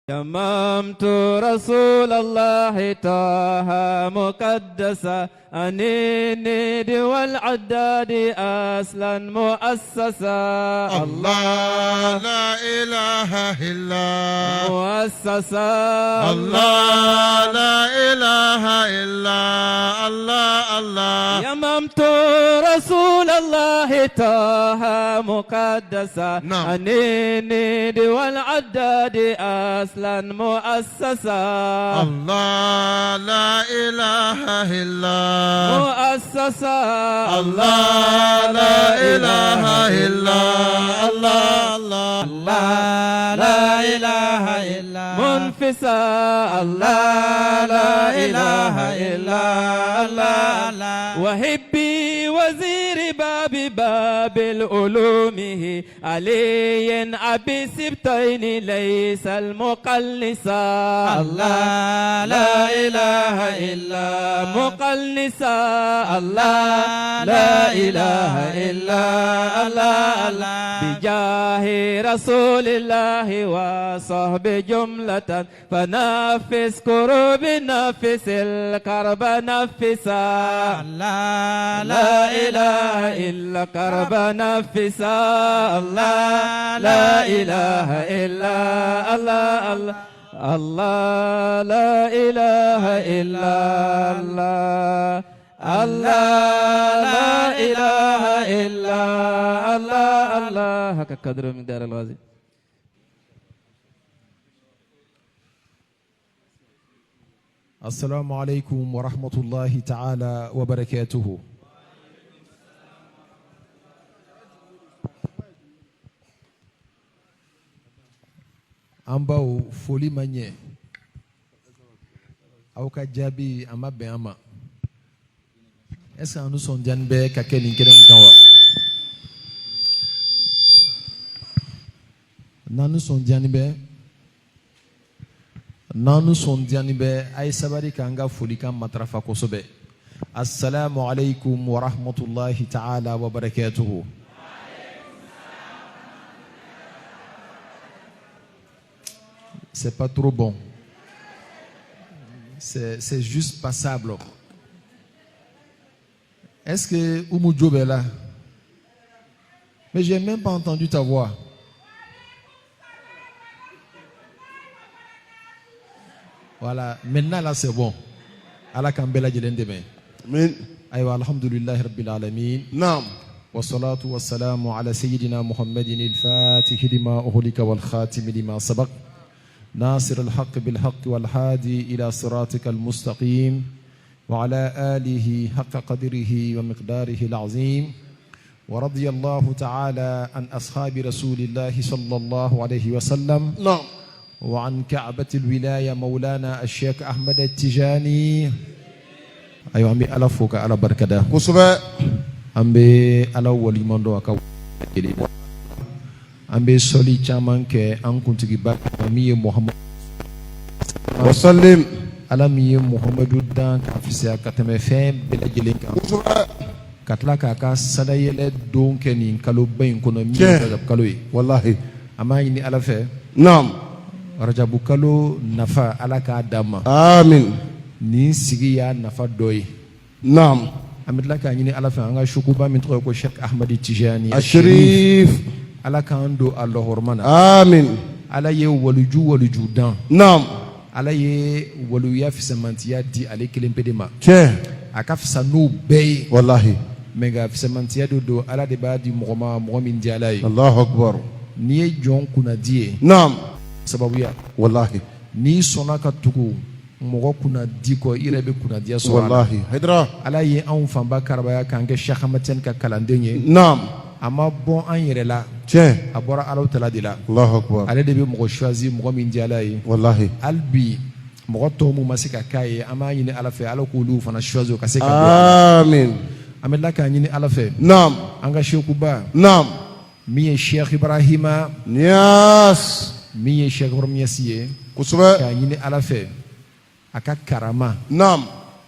تممت رسول الله طه مقدسا عن الند والعداد أصلا مؤسسا الله لا إله إلا مؤسسا الله لا إله إلا الله الله يممت رسول الله طه مقدسا عن الند والعداد أصلا مؤسسا الله لا إله إلا مؤسسا الله لا إله إلا الله الله لا إله إلا منفسا الله لا إله إلا الله وهبي وزير باب العلومه علي أبي سبتين ليس المقلسا الله لا إله إلا مقلسا الله لا إله إلا الله بجاه رسول الله وصحب جملة فنفس كروب نفس الكرب نفسا الله لا إله إلا كرب نفسا الله لا إله إلا الله الله لا إله إلا الله الله لا إله إلا الله هكا قدر من دار الغازي. السلام عليكم ورحمة الله تعالى وبركاته. Ambao foli manye auka jabi ama ben ama est-ce que nous sommes janbe ka kelin kelen kanwa nanu son janbe ay sabari kanga foli kan matrafa kosobe. Assalamu alaikum wa rahmatullahi ta'ala wa barakatuhu. C'est pas trop bon. C'est juste passable. Est-ce que Oumou Diop est là? Mais j'ai même pas entendu ta voix. Voilà, maintenant là c'est bon. Allah kambela jelen deme. Amen. Aywa alhamdulillahi rabbil alamin. Naam. والصلاة والسلام على سيدنا محمد الفاتح لما أهلك والخاتم لما سبق ناصر الحق بالحق والهادي إلى صراطك المستقيم وعلى آله حق قدره ومقداره العظيم ورضي الله تعالى عن أصحاب رسول الله صلى الله عليه وسلم. نعم. وعن كعبة الولاية مولانا الشيخ أحمد التجاني. أيوة أمي ألا فوق على بركة كسبة أمي ألا ولي مندو أكا أمي سولي chaman ke an kuntigi ba mi Muhammad وسلم ala mi Muhammadu dan ka fisa ka tɛmɛ fɛn bɛɛ lajɛlen kan كسبة ka tila k'a ka sadayɛlɛ don kɛ nin kalo ba in kɔnɔ min ye Rajab kalo ye. والله An b'a ɲini Ala fɛ نعم Rajabu kalo nafa Ala k'a d'an ma. آمين Nin sigi y'a nafa dɔ ye. نعم An bɛ tila k'a ɲini Ala fɛ an ka sukuba min tɔgɔ ye ko Sheikh Ahmad Tijani الشريف Ala k'an don a lɔhɔrɔma na. آمين Ala ye waliju dan. نعم Ala ye waluya fisamantiya di ale kelen pe de ma. شيء A ka fisa n'u bɛɛ ye. والله Mais nka fisamantiya de don Ala de b'a di mɔgɔ ma mɔgɔ min di Ala ye. الله أكبر N'i ye jɔn kunnadi ye نعم sababuya والله n'i sɔnna ka tugu mɔgɔ kunnadi kɔ i yɛrɛ bɛ kunnadiya sɔrɔ a la. والله هدرا Ala ye anw fanba karabaya k'an kɛ Cheikh Ahmad Tidiane ka kalanden ye. نعم A ma bɔ an yɛrɛ la, شيء a bɔra Alahu Tala de la. الله أكبر Ale de bɛ mɔgɔ choisi mɔgɔ min di Ala ye. والله Hali bi mɔgɔ tɔw mun ma se ka k'a ye an b'a ɲini Ala fɛ Ala k'olu fana choisi o ka se ka bɔ. آمين An bɛ tila k'a ɲini Ala fɛ نعم an ka sekuba نعم min ye Cheikh Ibrahima نياس min ye Cheikh Ibrahima Niasse ye كسبة k'a ɲini Ala fɛ a ka karama نعم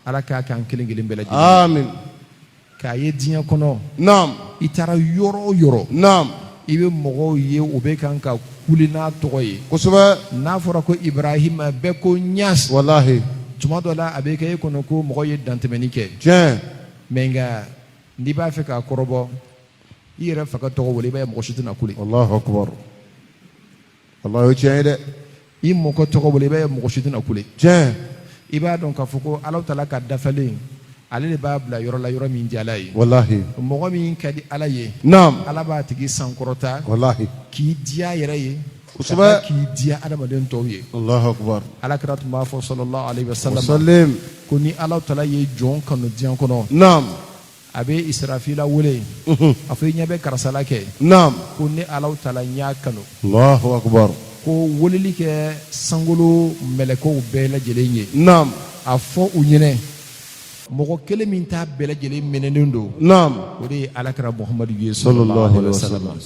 Ala k'a k'an kelen kelen bɛɛ lajɛlen. آمين K'a ye diɲɛ kɔnɔ نعم i taara yɔrɔ o yɔrɔ نعم i i bɛ mɔgɔw ye u bɛ kan ka kuli n'a tɔgɔ ye kosɛbɛ n'a fɔra ko Ibrahima bɛɛ ko ɲas walahi tuma dɔ la a bɛ kɛ e kɔnɔ ko mɔgɔ ye dantɛmɛni kɛ tiɲɛ mais nka n'i b'a fɛ k'a kɔrɔbɔ i yɛrɛ fa ka tɔgɔ wele i b'a ye mɔgɔ si tɛna kule Allahu akbar Allah o tiɲɛ ye dɛ i mɔkɛ tɔgɔ wele i b'a ye mɔgɔ si tɛna kule tiɲɛ i b'a dɔn k'a fɔ ko Alahu Taala ka dafalen ale de b'a bila yɔrɔ la yɔrɔ min di Ala ye walahi mɔgɔ min ka di Ala ye naam Ala b'a tigi sankɔrɔta walahi k'i diya yɛrɛ ye kosɛbɛ k'i diya adamaden tɔw ye Allahu akbar Alakira tun b'a fɔ sallallahu alaihi wasallam sallim ko ni Alahu Taala ye jɔn kanu diɲɛ kɔnɔ naam a bɛ Israfila wele a fɔ i ɲɛ bɛ karisala kɛ naam ko ni Alahu Taala n y'a kanu Allahu akbar ko weleli kɛ sankolo mɛlɛkɛw bɛɛ lajɛlen ye naam a fɔ u ɲɛnɛ mɔgɔ kelen min t'a bɛɛ lajɛlen minɛnen don naam o de ye Alakira Muhamadu ye sallallahu alayhi wa sallam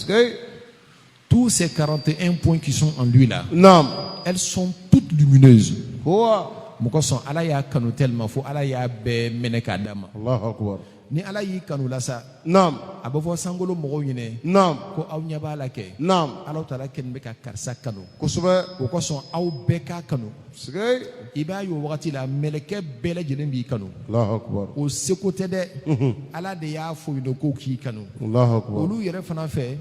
tous ces 41 points qui sont en lui là naam elles sont toutes lumineuses huwa mɔgɔ sɔn Ala y'a kanu tellement fo Ala y'a bɛɛ minɛ k'a d'a ma Allahu akbar ni Ala y'i kanu la sa naam a bɛ fɔ sankolo mɔgɔw ɲɛnɛ naam ko aw ɲɛ b'a la kɛ naam Alahu Taala kɛlen bɛ ka karisa kanu kosɛbɛ o kosɔn aw bɛɛ k'a kanu sigay i b'a ye o wagati la mɛlɛkɛ bɛɛ lajɛlen b'i kanu Allahu akbar o seko tɛ dɛ Ala de y'a fɔ yen ko k'i kanu Allahu akbar olu yɛrɛ fana fɛ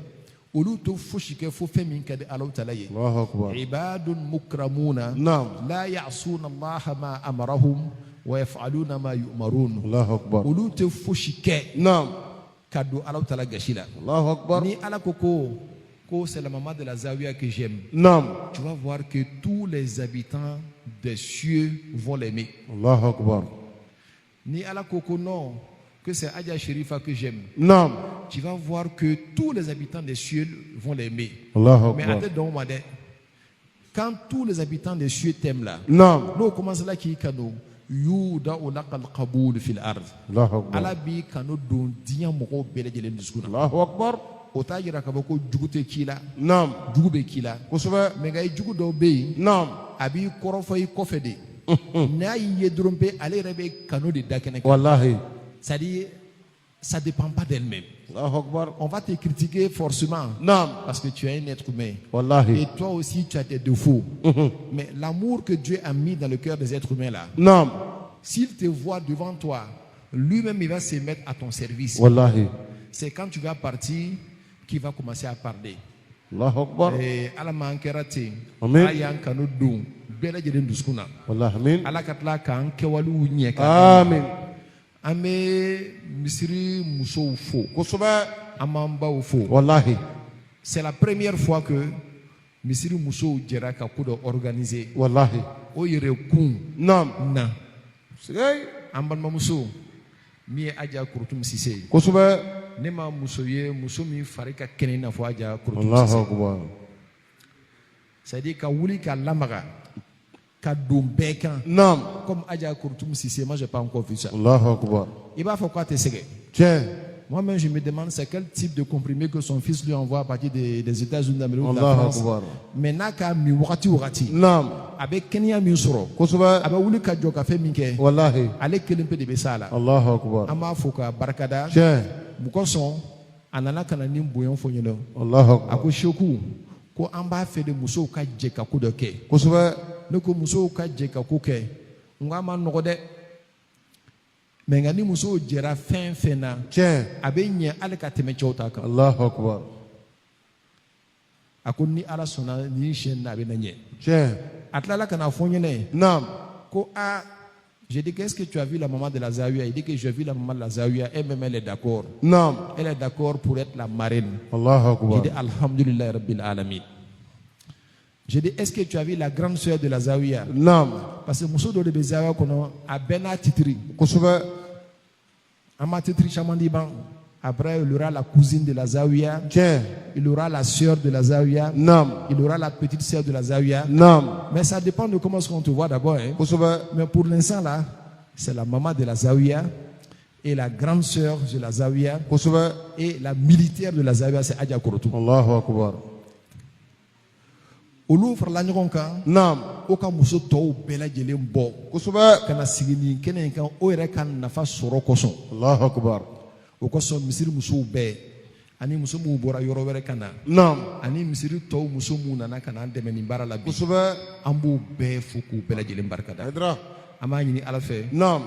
olu to fosi kɛ fo fɛn min ka di Alahu Taala ye Allahu akbar ibadun mukramuna naam la ya'suna Allaha ma amarahum wa yaf'aluna ma yu'marun Allahu akbar olu tɛ fosi kɛ naam ka don Alahu Taala gasi la Allahu akbar ni Ala ko c'est la maman de la Zawiya que j'aime naam tu vas voir que tous les habitants des cieux vont l'aimer Allahu akbar ni Ala ko non que c'est Adja Sherifa que j'aime naam tu vas voir que tous les habitants des cieux vont l'aimer Allahu mais akbar attends donc moi quand tous les habitants des cieux t'aiment là naam nous commence là qui kano yuda'u laqal qabul fil ard Allahu akbar Ala bi kanu don diɲɛ mɔgɔw bɛɛ lajɛlen dusukun na Allahu akbar o t'a jira k'a fɔ ko jugu tɛ k'i la naam jugu bɛ k'i la kosɛbɛ mais nka i jugu dɔw bɛ yen naam a b'i kɔrɔfɔ i kɔfɛ de n'a y'i ye dɔrɔn pe ale yɛrɛ bɛ kanu de da kɛnɛ kan wallahi c'est-à-dire ça dépend pas d'elle-même Allahu akbar on va te critiquer forcément naam parce que tu es un être humain wallahi et toi aussi tu as tes défauts mais l'amour que Dieu a mis dans le cœur des êtres humains là naam s'il te voit devant toi lui-même il va se mettre à ton service wallahi c'est quand tu vas partir qu'il va commencer à parler Allahu akbar Ala m'an kɛra ten Amen. Ala y'an kanu don bɛɛ lajɛlen dusukun na wallahi amin Ala ka tila k'an kɛwalew ɲɛ k'a amin an bɛ misiri musow fo kosɛbɛ an b'an baw fo wallahi c'est la première fois que misiri musow jɛra ka ko dɔ organiser wallahi o yɛrɛ kun naam na sigay an balimamuso min ye Adja Kurutum Sise ye kosɛbɛ ne ma muso ye muso min fari ka kɛnɛ i n'a fɔ Adja Kurutum Allahu Sise akbar c'est-à-dire ka wuli ka lamaga ka don bɛɛ kan naam comme Adja Kurutum Sise moi j'ai pas encore vu ça Allahu akbar i b'a fɔ k'a tɛ sɛgɛn tiɲɛ moi-même je me demande c'est quel type de comprimé que son fils lui envoie à partir des États-Unis d'Amérique ou de la Allahu France akbar mais n'a k'a min wagati o wagati naam a bɛ kɛnɛya min sɔrɔ kosɛbɛ a bɛ wuli ka jɔ ka fɛn min kɛ wallahi ale kelen pe de bɛ s'a la Allahu akbar an b'a fɔ k'a barikada tiɲɛ mun kosɔn a nana ka na ni bonya fɔ ɲɛna Allahu a akbar ko seku ko an b'a fɛ de musow ka jɛ ka ko dɔ kɛ kosɛbɛ ne ko musow ka jɛ ka ko kɛ n ko a ma nɔgɔ dɛ mais nka ni musow jɛra fɛn fɛn na tiɲɛ a bɛ ɲɛ hali ka tɛmɛ cɛw ta kan Allahu akbar a ko ni Ala sɔnna nin siɲɛ na a bɛ na ɲɛ tiɲɛ a tilala ka na fɔ ɲɛna naam ko j'ai dit qu'est-ce que tu as vu la maman de la Zawiya il dit que j'ai vu la maman de la Zawiya elle-même elle est d'accord naam elle est d'accord pour être la marraine Allahu j'ai akbar dit alhamdulillah rabbil alamin j'ai dit est-ce que tu as vu la grande sœur de la Zawiya naam parce que muso dɔ de bɛ Zawiya kɔnɔ a bɛɛ n'a titiri kosɛbɛ an ma titiri caman di ban après il y aura la cousine de la Zawiya tiɲɛ il y aura la sœur de la Zawiya naam il y aura la petite sœur de la Zawiya naam mais ça dépend de comment est-ce qu'on te voit d'abord hein. kosɛbɛ Mais pour l'instant là, c'est la maman de la Zawiya et la grande sœur de la Zawiya kosɛbɛ et la militaire de la Zawiya, c'est Adja Kurutum. Allahu akbar Olu farala ɲɔgɔn kan naam o ka muso tɔw bɛɛ lajɛlen bɔ kosɛbɛ ka na sigi nin kɛnɛ in kan o yɛrɛ ka nafa sɔrɔ kosɔn Allahu akbar o kosɔn misiri musow bɛɛ ani muso mu bɔra yɔrɔ wɛrɛ ka na Naam. ani misiri tɔw muso mu nana ka na an dɛmɛ nin baara la bi Kosɛbɛ. an b'u bɛɛ fo k'u bɛɛ lajɛlen barikada Haydara. an b'a ɲini ala fɛ Naam.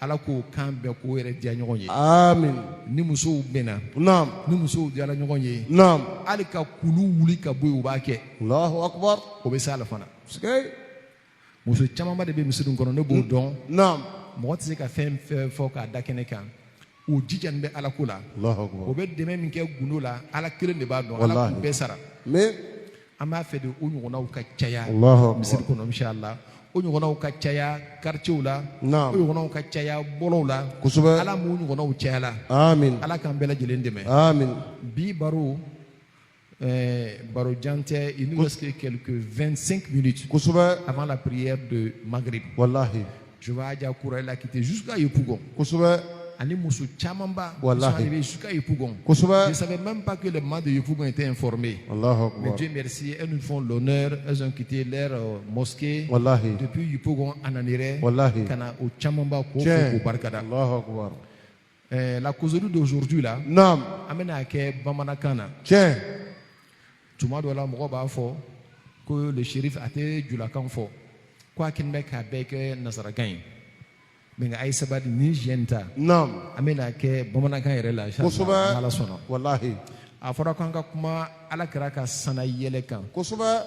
ala k'o kan bɛɛ k'o yɛrɛ diya ɲɔgɔn ye Amin. ni musow bɛnna Naam. ni musow diyara ɲɔgɔn ye Naam. hali ka kulu wuli ka bɔ yen u b'a kɛ Allahu akbar. o bɛ se a la fana Sikay. muso camanba de bɛ misiri in kɔnɔ ne b'o dɔn Naam. mɔgɔ tɛ se ka fɛn fɛn fɔ k'a da kɛnɛ kan o jijani bɛ ala ko la Allahu o akbar. bɛ dɛmɛ min kɛ gundo la ala kelen de b'a dɔn Wallahi. ala k'u bɛɛ sara Mais an b'a fɛ de o ɲɔgɔnnaw ka caya Allahu akbar. misiri kɔnɔ inshallah o ɲɔgɔnnaw ka caya quartierw la Naam. o ɲɔgɔnnaw ka caya bɔlɔw la Kosɛbɛ. ala m'o ɲɔgɔnnaw cayala Amin. ala k'an bɛɛ lajɛlen dɛmɛ Amin. bi baro baro jan tɛ il nous reste quelques 25 minutes Kosɛbɛ. avant la prière de Maghrib. Wallahi. Je vais aller à Kouraïla quitter jusqu'à Yopougon. Kosɛbɛ. Ani muso camanba ils sont Wallahi. arrivés jusqu'à Yopougon. Je Kosɛbɛ. ne savais même pas que les membres de Yopougon étaient informés. Allahu Mais akbar. Dieu merci, elles nous font l'honneur, elles ont quitté leur mosquée. Wallahi. Depuis Yopougon, Ananire, Wallahi. Kana au Chamamba, Tiens. au Barkada. Allahu akbar. La causerie d'aujourd'hui là, Naam. amena ke Bamanakana. Tiens. Tuma dɔ la mɔgɔ b'a fɔ ko le shérif a tɛ julakan fɔ ko a kɛlen bɛ k'a bɛɛ kɛ nazarakan ye mais nka a ye sabali ni jɛn ta Naam. an bɛna kɛ bamanankan yɛrɛ la Kosɛbɛ. ala sɔnna Wallahi. a fɔra ko an ka kuma ala kɛra ka sana yɛlɛ kan Kosɛbɛ.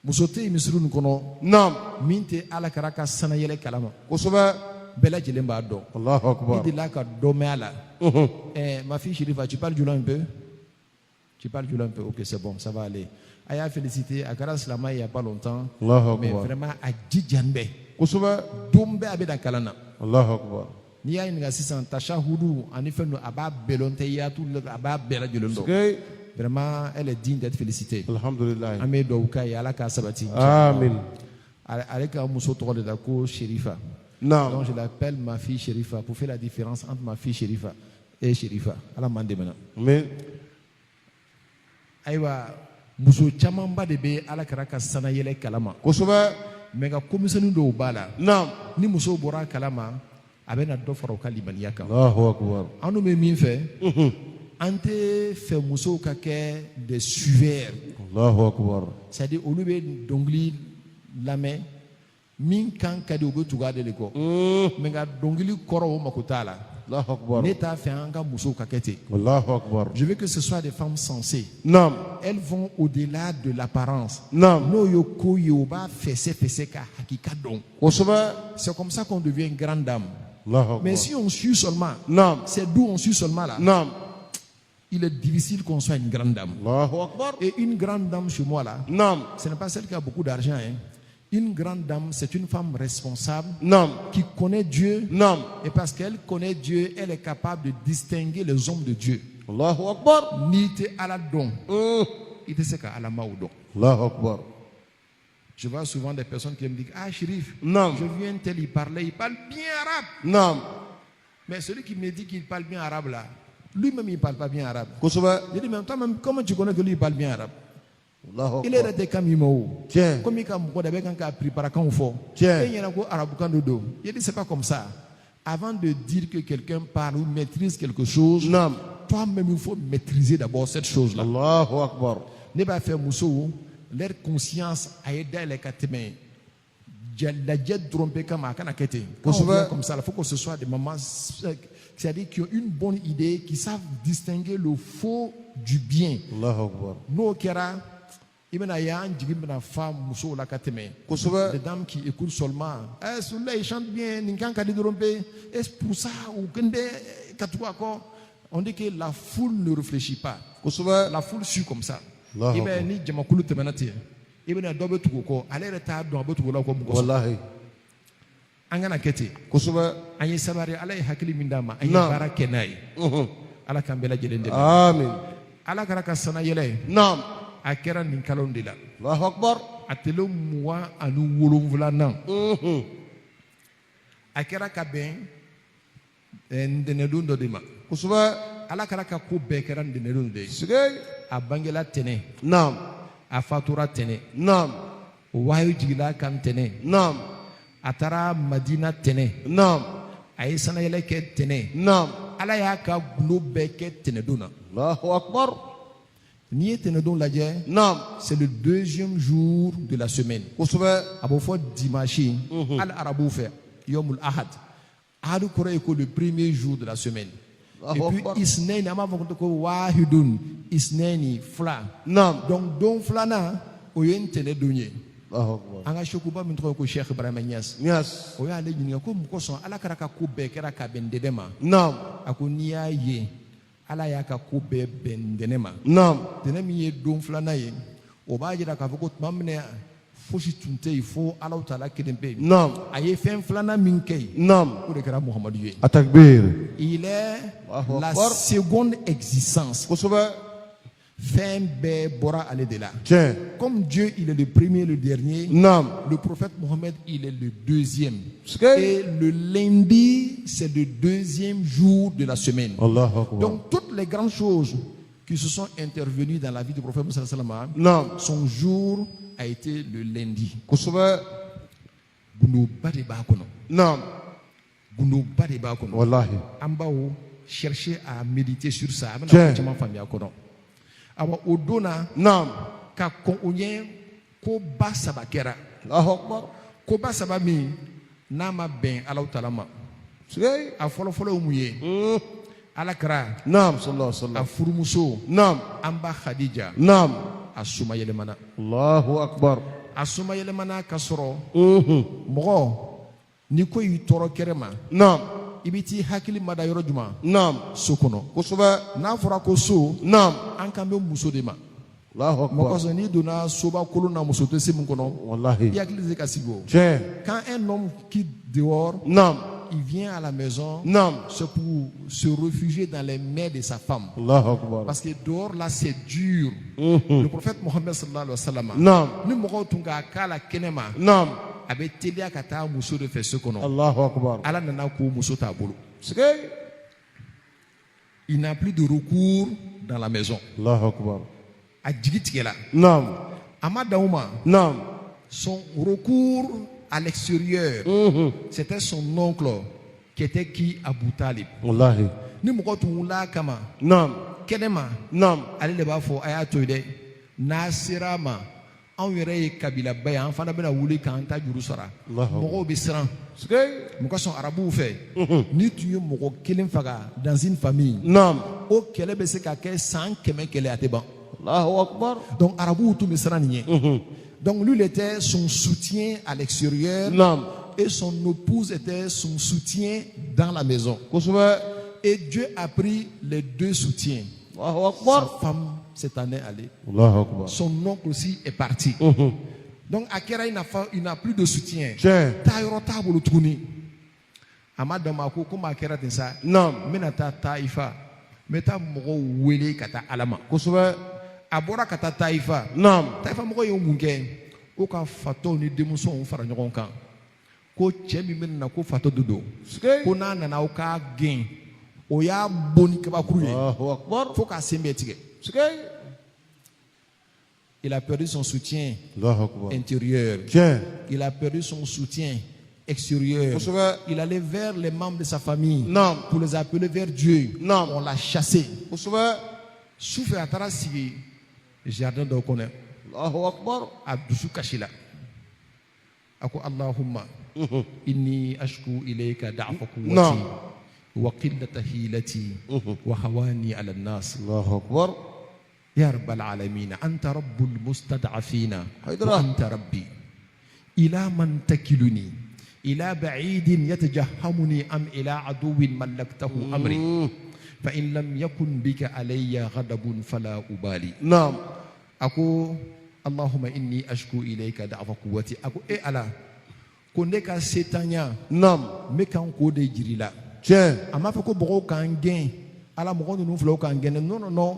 muso tɛ yen misiri nin kɔnɔ Naam. min tɛ ala kɛra ka sana yɛlɛ kalama Kosɛbɛ. bɛɛ lajɛlen b'a dɔn Allahu i akbar. delila ka dɔ mɛn a la ma fille Chérifa, tu parles jula un peu? Tu parles jula un peu? Ok, c'est bon, ça va aller. Aya félicité, à Kara Slama il n'y a pas longtemps. Allahu Mais akbar. vraiment, à Djidjanbe. Kosɛbɛ. Dombe abeda kalana. Allahu akbar. Ni ya ɲininka sisan tashahudu ani fɛn a b'a bɛɛ lɔn tɛ yatu a b'a bɛɛ lajɛlen dɔn. Sikay. Vraiment, elle est digne d'être félicitée. Alhamdulillah. An bɛ duwawu k'a ye ala k'a sabati. Amin. Ale ka muso tɔgɔ de la ko Chérifa. Naam. Donc je l'appelle ma fille Chérifa pour faire la différence entre ma fille Chérifa et Chérifa. Ala m'en demande. Amin. Ayiwa muso camanba de bɛ ala kɛra ka sana yɛlɛ kalama Kosɛbɛ. mais ka komisɛnnin dɔw b'a la Naam. ni musow bɔra a kalama a bɛ na dɔ fara u ka limaniya kan Allahu akbar. an dun bɛ min fɛ an tɛ fɛ musow ka kɛ des suiveurs Allahu akbar. c'est-à-dire olu bɛ dɔnkili lamɛn min kan ka di u bɛ tugu ale de kɔ mais nka dɔnkili kɔrɔ o mako t'a la Allahu akbar. ne t'a fɛ an ka musow ka kɛ ten Allahu akbar. je veux que ce soit des femmes sensées Naam. elles vont au-delà de l'apparence. Naam. N'o ye ko ye o b'a fɛsɛ ka hakika dɔn. Kosɛbɛ. C'est comme ça qu'on devient une grande dame. Allahu akbar. Mais si on suit seulement, Naam. c'est d'où on suit seulement là. Naam. Il est difficile qu'on soit une grande dame. Allahu akbar. Et une grande dame chez moi là, Naam. ce n'est pas celle qui a beaucoup d'argent. Hein. Une grande dame, c'est une femme responsable Naam. qui connaît Dieu. Naam. Et parce qu'elle connaît Dieu, elle est capable de distinguer les hommes de Dieu. Allahu akbar. Ni te ala dɔn, i tɛ se ka alamaw dɔn. Allahu akbar. Je vois souvent des personnes qui me disent ah Chérif, Naam. je viens tel il parle bien arabe. Naam. Mais celui qui me dit qu'il parle bien arabe là, lui-même il ne parle pas bien arabe. Kosɛbɛ. Je dis mais toi-même comment tu connais que lui il parle bien arabe? Allahu Il est akbar. resté comme il m'a Tiens. comme il a mɔgɔ de bɛ kan k'a préparer kan fɔ. Tiens. Et il y en a ko arabukan de do. Je dis c'est pas comme ça. Avant de dire que quelqu'un parle ou maîtrise quelque chose, Naam. toi-même il faut maîtriser d'abord cette chose là. Allahu akbar. Ne b'a fait muso leur conscience a aidé à les tɛmɛ lajɛ dɔrɔn bɛ kama a kana kɛ ten. Quand on Kosɛbɛ. vient comme ça, il faut que ce soit des mamans, c'est-à-dire qui ont une bonne idée, qui savent distinguer le faux du bien. Allahu akbar. N'o kɛra i bɛna ye an jigi bɛna fa musow la ka tɛmɛ. Kosɛbɛ. Les dames qui écoutent seulement, eh, celui-là il chante bien, nin kan ka di dɔrɔn bɛ, est-ce pour ça ou kende ka tugu a kɔ? On dit que la foule ne réfléchit pas. Kosɛbɛ. La foule suit comme ça. Allahu I bɛ ni jamakulu tɛmɛna ten, i bɛna dɔ bɛ tugu kɔ, ale yɛrɛ t'a dɔn a bɛ tugu la kɔ mun kɔsɔn. Wallahi. An kana kɛ ten. Kosɛbɛ. An ye sabari, ala ye hakili min d'a ma, an ye Naam. baara kɛ n'a ye. Ala k'an bɛɛ lajɛlen dɛmɛ. Amin. Ala kɛra ka sana yɛlɛ ye, Naam. a kɛra nin kalo de la. Allahu akbar. A tɛle 27nan. A kɛra ka bɛn ntɛnɛndon dɔ de ma. Kosɛbɛ. Ala kɛra ka ko bɛɛ kɛra ntɛnɛndon de ye. Sikay. A bangela tɛnɛ, Naam. a fatura tɛnɛ, Naam. o wahayu jigila kan tɛnɛ, Naam. a taara Madina tɛnɛ, Naam. a ye sanayɛlɛ kɛ tɛnɛ, Naam. ala y'a ka gundo bɛɛ kɛ tɛnɛdon na. Allahu Akbar. N'i ye tɛnɛdon lajɛ, Naam. c'est le deuxième jour de la semaine. Kosɛbɛ. A b'o fɔ dimanche, hali arabuw fɛ, yomul ahad. Ahad kɔrɔ ye ko le premier jour de la semaine. Et puis isnɛni an b'a fɔ ko wahidun, isnɛni fila. Naam. Donc don filanan o ye ntɛnɛdon ye. Allahu Akbar. An ka sekuba min tɔgɔ ye ko Sheikh Ibrahima Niass. Yes. O y'ale ɲininka ko mun kosɔn ala kɛra ka ko bɛɛ kɛra ka bɛn ntɛnɛn ma. Naam. A ko n'i y'a ye ala y'a ka ko bɛɛ bɛn ntɛnɛn ma. Naam. Ntɛnɛn min ye don filanan ye o b'a jira k'a fɔ ko tuma min na fosi tun tɛ yen fo Alahu Taala kelen pe yen. Naam. A ye fɛn filanan min kɛ yen Naam. o de kɛra Muhamadu ye. Atakbir. Il est Allahu la Akbar. seconde existence. Kosɛbɛ. Fɛn bɛɛ bɔra ale de la. Tiɲɛ. Comme Dieu il est le premier, le dernier. Naam. Le prophète Mohammed, il est le deuxième. Skay. Et le lundi, c'est le deuxième jour de la semaine. Allahu Akbar. Donc, toutes les grandes choses qui se sont intervenues dans la vie du prophète Mohammed, sallallahu alayhi wa Naam. sallam, son jour a été le lundi. Kosɛbɛ. Gunoba de b'a kɔnɔ. Naam. Gunoba de b'a kɔnɔ. Wallahi. An b'aw chercher à méditer sur ça. A bɛna Tiɲɛ. ko caman faamuya kɔnɔ. Awa o don na Naam. ka kɔn o ɲɛ ko ba saba kɛra. Allahu Akbar. Ko ba saba min n'a ma bɛn Alahu Taala ma. Skay. A fɔlɔfɔlɔ ye mun ye? Ala kɛra Naam. Sallallahu alaihi a wasallam. furumuso Naam. an ba Khadija Naam. a suma yɛlɛmana. Allahu Akbar. A suma yɛlɛmana ka sɔrɔ mɔgɔ ni ko y'i tɔɔrɔ kɛrɛ ma Naam. i bɛ t'i hakili mada yɔrɔ jumɛn? Naam. So kɔnɔ. Kosɛbɛ. N'a fɔra ko so Naam. an kan bɛ muso de ma. Allahu Mɔgɔ Akbar. sɔrɔ n'i donna soba kolon na muso tɛ se min kɔnɔ Wallahi. i hakili tɛ se ka sigi o. Tiɲɛ. Quand un homme quitte dehors, Naam. il vient à la maison, Naam. c'est pour se réfugier dans les mains de sa femme. Allahu Akbar. Parce que dehors là c'est dur. Le prophète Mohammed sallallahu alayhi wa sallam. Naam. Ni mɔgɔw tun k'a k'a la kɛnɛ ma Naam. a bɛ teliya ka taa muso de fɛ so kɔnɔ. Allahu Akbar. Ala nana ko muso t'a bolo. Skay. Il n'a plus de recours dans la maison. Allahu Akbar. A jigi tigɛla. Naam. A ma dan o ma. Naam. Son recours à l'extérieur, c'était son oncle qui était qui Abu Talib. Wallahi. Ni mɔgɔ tun wulila a kama Naam. kɛnɛ ma Naam. ale de b'a fɔ a y'a to yen dɛ n'a sera a ma anw yɛrɛ ye kabilaba ye an fana bɛna wuli k'an ta juru sara Allahu mɔgɔw bɛ siran Skay. mun ka sɔn arabuw fɛ n'i tun ye mɔgɔ kelen faga dans une famille Naam. o kɛlɛ bɛ se ka kɛ san 100 kɛlɛ a tɛ ban Allahu Akbar. donc arabuw tun bɛ siran nin ye donc lui il était son soutien à l'extérieur Naam. et son épouse était son soutien dans la maison Kosɛbɛ. et Dieu a pris les deux soutiens. Allahu Sa Akbar. femme s'est en est allée. Allahu Akbar. Son oncle aussi est parti. Donc, Akira, il n'a plus de soutien. Tiɲɛ. Taïro tabolo tuguni. Amada mako comme Akira ten sa. Naam. Menata Taïfa. Meta mogo wele kata alama. Kosɛbɛ. Abora kata Taïfa. Naam. Taïfa mogo ye mun kɛ? O ka fatɔ ni denmusow fara ɲɔgɔn kan. Ko cɛ min bɛ na ko fatɔ de don. Skay. Ko n'a nana o k'a gɛn. O y'a bon ni kabakuru ye. Allahu Akbar. Faut qu'à sen bɛɛ tigɛ. Skay. Il a perdu son soutien Allahu Akbar. intérieur. Tiɲɛ. Il a perdu son soutien extérieur. Kosɛbɛ. Il allait vers les membres de sa famille Naam. pour les appeler vers Dieu. Naam. On l'a chassé. Kosɛbɛ. Sufɛ a taara sigi jardin dɔ kɔnɔ Allahu Akbar. a dusu kasi la. A ko Allahumma inni ashku ilayka da'fa quwwati Naam. wa qillata hilati wa hawani ala nas. Allahu Akbar. يا رب العالمين أنت رب المستضعفين حيدرة. وأنت ربي إلى من تكلني إلى بعيد يتجهمني أم إلى عدو ملكته أمري فإن لم يكن بك علي غضب فلا أبالي Naam. أكو اللهم إني أشكو إليك ضعف قوتي أكو إيه ألا كونك سيتانيا Naam. مكان كودي جريلا Tiɲɛ. أما فكو بغو كان جين ألا مغون نفلو كان جين non non non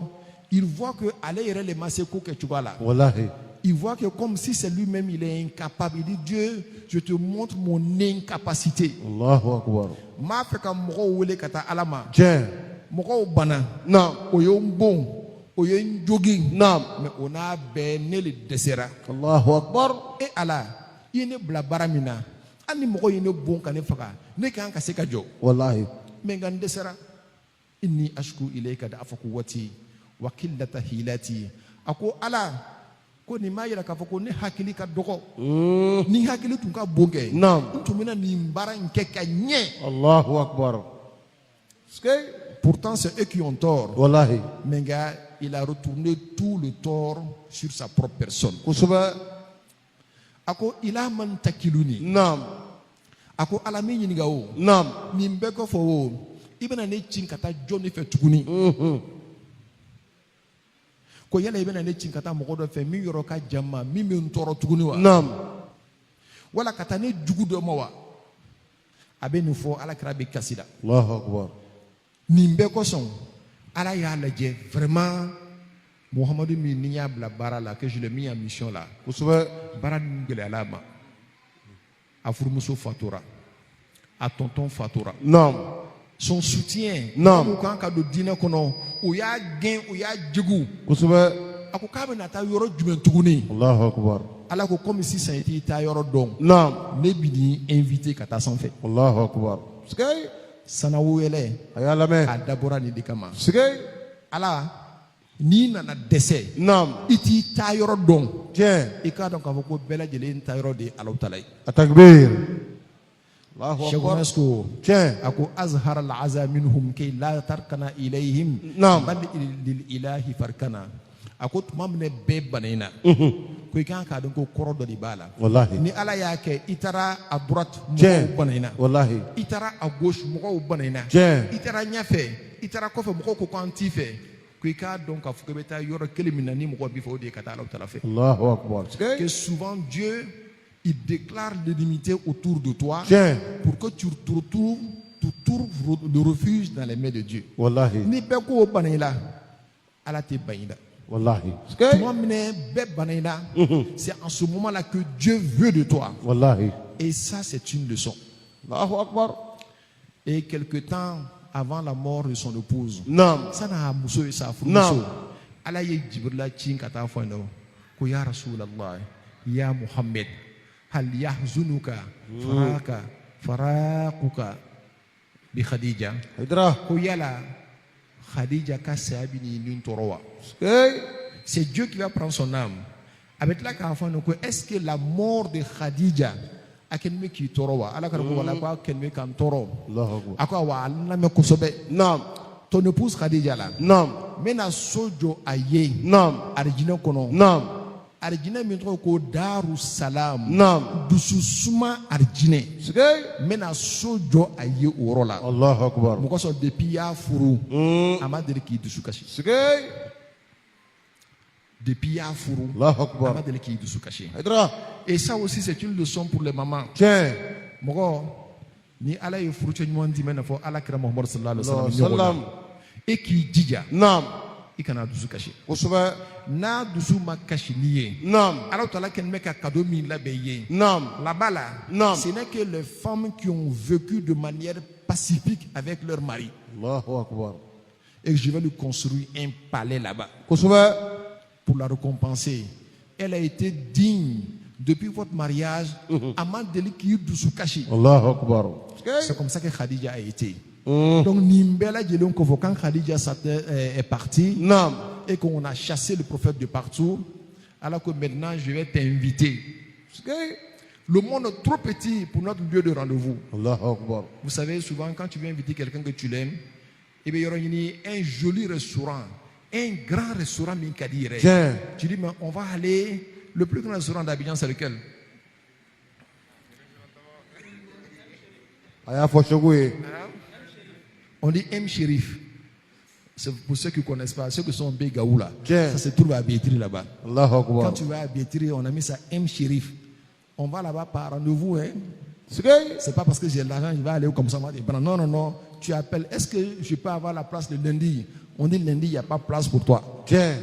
il voit que aller les masséko que tu vois là. Wallahi. Il voit que comme si c'est lui-même il est incapable. Il dit Dieu, je te montre mon incapacité. Allahu Akbar. Ma fait comme moko wele kata alama. Tiɲɛ. Moko bana. Naam. Oyo bon. Oyo jogging. Naam. Mais on a ben le dessert. Allahu Akbar. Et Allah, il ne blabara mina. Ani moko il ne bon kane faka. Ne kan ka se ka jo. Wallahi. Mais gan dessert. inni ashku ilayka da'afa quwwati wa qillata hilati ako ala ko ni ma yira ka fɔ ko ne hakili ka dɔgɔ ni hakili tun ka bon kɛ tun bɛna nin baara in kɛ ka ɲɛ. Allahu Akbar. Pourtant c'est eux qui ont tort. Wallahi. Mais gars, il a retourné tout le tort sur sa propre personne. Kosɛbɛ. Ako ila man takiluni. Naam. Ako ala min ɲininka o. Naam. Nin bɛɛ kɔfɛ o i bɛna ne ci ka taa jɔn de fɛ tuguni. Ko yala i bɛna ne ci ka taa mɔgɔ dɔ fɛ min yɔrɔ ka jan ma min bɛ n tɔɔrɔ tuguni wa. Naam. Wala ka taa ne jugu dɔ ma wa. A bɛ nin fɔ alakira bɛ kasi la. Allahu Akbar. Nin bɛɛ kɔsɔn ala y'a lajɛ vraiment Muhamadu min ni y'a bila baara la que je l'ai mis en mission là. Kosɛbɛ. Baara nin gɛlɛyala a ma. A furumuso fatura. A tonton fatura. Naam. Son soutien. Naam. Ko kan ka don diinɛ kɔnɔ o y'a gɛn o y'a jugu. Kosɛbɛ. A ko k'a bɛna taa yɔrɔ jumɛn tuguni. Allahu Akbar. Ala ko comme sisan i t'i taa yɔrɔ dɔn. Naam. Ne bi n'i invité ka taa sanfɛ. Allahu Akbar. Sikei. Sanawu yɛlɛ. A y'a lamɛn. A dabɔra nin de kama. Sikei. Ala n'i nana dɛsɛ. Naam. I t'i taa yɔrɔ dɔn. Tiɲɛ. I k'a dɔn k'a fɔ ko bɛɛ lajɛlen ta yɔrɔ de ye Alahu Taala ye. Atakbir. Allahu Cheikh Akbar. UNESCO. Tiɲɛ. A ko azhara al-aza minhum kay la tarkana ilayhim. Naam. Bal lil ilahi farkana. A ko tuma min bɛɛ bana in na. Ko i kan k'a dɔn ko kɔrɔ dɔ de b'a la. Wallahi. Ni Ala y'a kɛ i taara à droite Tiɲɛ. mɔgɔw bana in na. Wallahi. I taara à gauche mɔgɔw bana in na. Tiɲɛ. I taara ɲɛfɛ i taara kɔfɛ mɔgɔw ko k'an t'i fɛ. Ko i k'a dɔn k'a fɔ k'i bɛ taa yɔrɔ kelen min na ni mɔgɔ b'i fɛ o de ye ka taa Alahu Taala fɛ. Allahu Akbar. Sikei. Que souvent Dieu il déclare l'inimité autour de toi. Tiɲɛ. Pour que tu trouves le refuge dans les mains de Dieu. Wallahi. Ni bɛɛ ko o bana i la Ala tɛ ban i la. Wallahi. Sikei. Tuma min bɛɛ bana i la c'est en ce moment là que Dieu veut de toi. Wallahi. Et ça c'est une leçon. Allahu Akbar. Et quelque temps avant la mort de son épouse. Naam. Sana muso ye sa furumuso. Naam. Ala ye Jibrila ci ka taa fɔ yen nɔ ko ya Rasulallah ya Muhammad hal yahzunuka faraquka bi Khadija. Haidara. Ko yala Khadija ka saya bi ni tɔɔrɔ wa. Sikei. C'est Dieu qui va prendre son âme. A bɛ tila k'a fɔ yen ko est-ce que la mort de Khadija a kɛlen bɛ k'i tɔɔrɔ wa. Ala ka ko wala ko a kɛlen bɛ k'an tɔɔrɔ. Allahu Akbar. A ko wa a lamɛn kosɛbɛ. Naam. Ton épouse Khadija la. Naam. N bɛna so jɔ a ye. Naam. Arijinɛ kɔnɔ. Naam. Arijinɛ min tɔgɔ ko Daru Salam. Naam. Dususuma arijinɛ. Sikei. N bɛna so jɔ a ye o yɔrɔ la. Allahu Akbar. Mɔgɔ sɔrɔ depuis i y'a furu. A ma deli k'i dusu kasi. Sikei. Depuis i y'a furu. Allahu A Akbar. ma deli k'i dusu kasi. Haidara. Et ça aussi c'est une leçon pour les mamans. Tiɲɛ. Mɔgɔ ni Ala ye furucɛ ɲuman d'i ma i n'a fɔ Alakira Muhamadu sallallahu alaihi wa Sallam. sallam. E k'i jija. Naam. I kana dusu kasi. Kosɛbɛ. N'a dusu ma kasi n'i ye. Naam. Alahu Taala kɛlen bɛ ka cadeau min labɛn i ye. Naam. Là-bas là, Non. ce n'est que les femmes qui ont vécu de manière pacifique avec leur mari. Allahu Akbar. Et je vais lui construire un palais là-bas Kosɛbɛ. pour la récompenser. Elle a été digne depuis votre mariage. A ma deli k'i dusu kasi. Allahu Akbar. C'est comme ça que Khadija a été. Donc nin bɛɛ lajɛlen kɔfɛ quand Khadija est partie Naam. et qu'on a chassé le prophète de partout, alors que maintenant je vais t'inviter. Sikei. Le monde est trop petit pour notre lieu de rendez-vous. Allahu Akbar. Vous savez, souvent, quand tu veux inviter quelqu'un que tu l'aimes, il y aura un joli restaurant, un grand restaurant, Tiens. tu dis, mais on va aller, le plus grand restaurant d'Abidjan, c'est lequel? A y'a fɔ Segu ye. On dit M. Shérif. C'est pour ceux qui ne connaissent pas, ceux qui sont en Bégaou là. Tiens. Ça se trouve à Bétri là-bas. Allahu Quand Akbar. tu vas à Bétri, on a mis ça M. Shérif. On va là-bas par rendez-vous, hein. Sikei. C'est pas parce que j'ai de l'argent, je vais aller comme ça. Non, non, non. Tu appelles. Est-ce que je peux avoir la place le lundi? On dit lundi, il n'y a pas de place pour toi. Tiens.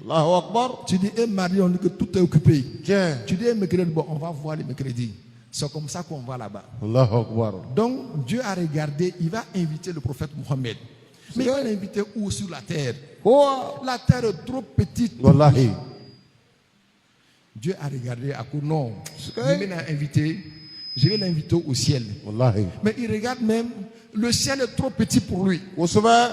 Allahu Akbar. Tu dis, mardi, on dit que tout est occupé. Tiens. Tu dis, mercredi, bon, on va voir les mercredis. C'est comme ça qu'on va là-bas. Allahu Akbar. Donc, Dieu a regardé, il va inviter le prophète Mohammed. Mais il va l'inviter où sur la terre? Quoi? La terre est trop petite. Wallahi. Dieu a regardé, a dit non. C'est Je vais l'inviter. Je vais l'inviter au ciel. Wallahi. Mais il regarde même, le ciel est trop petit pour lui. Kosɛbɛ.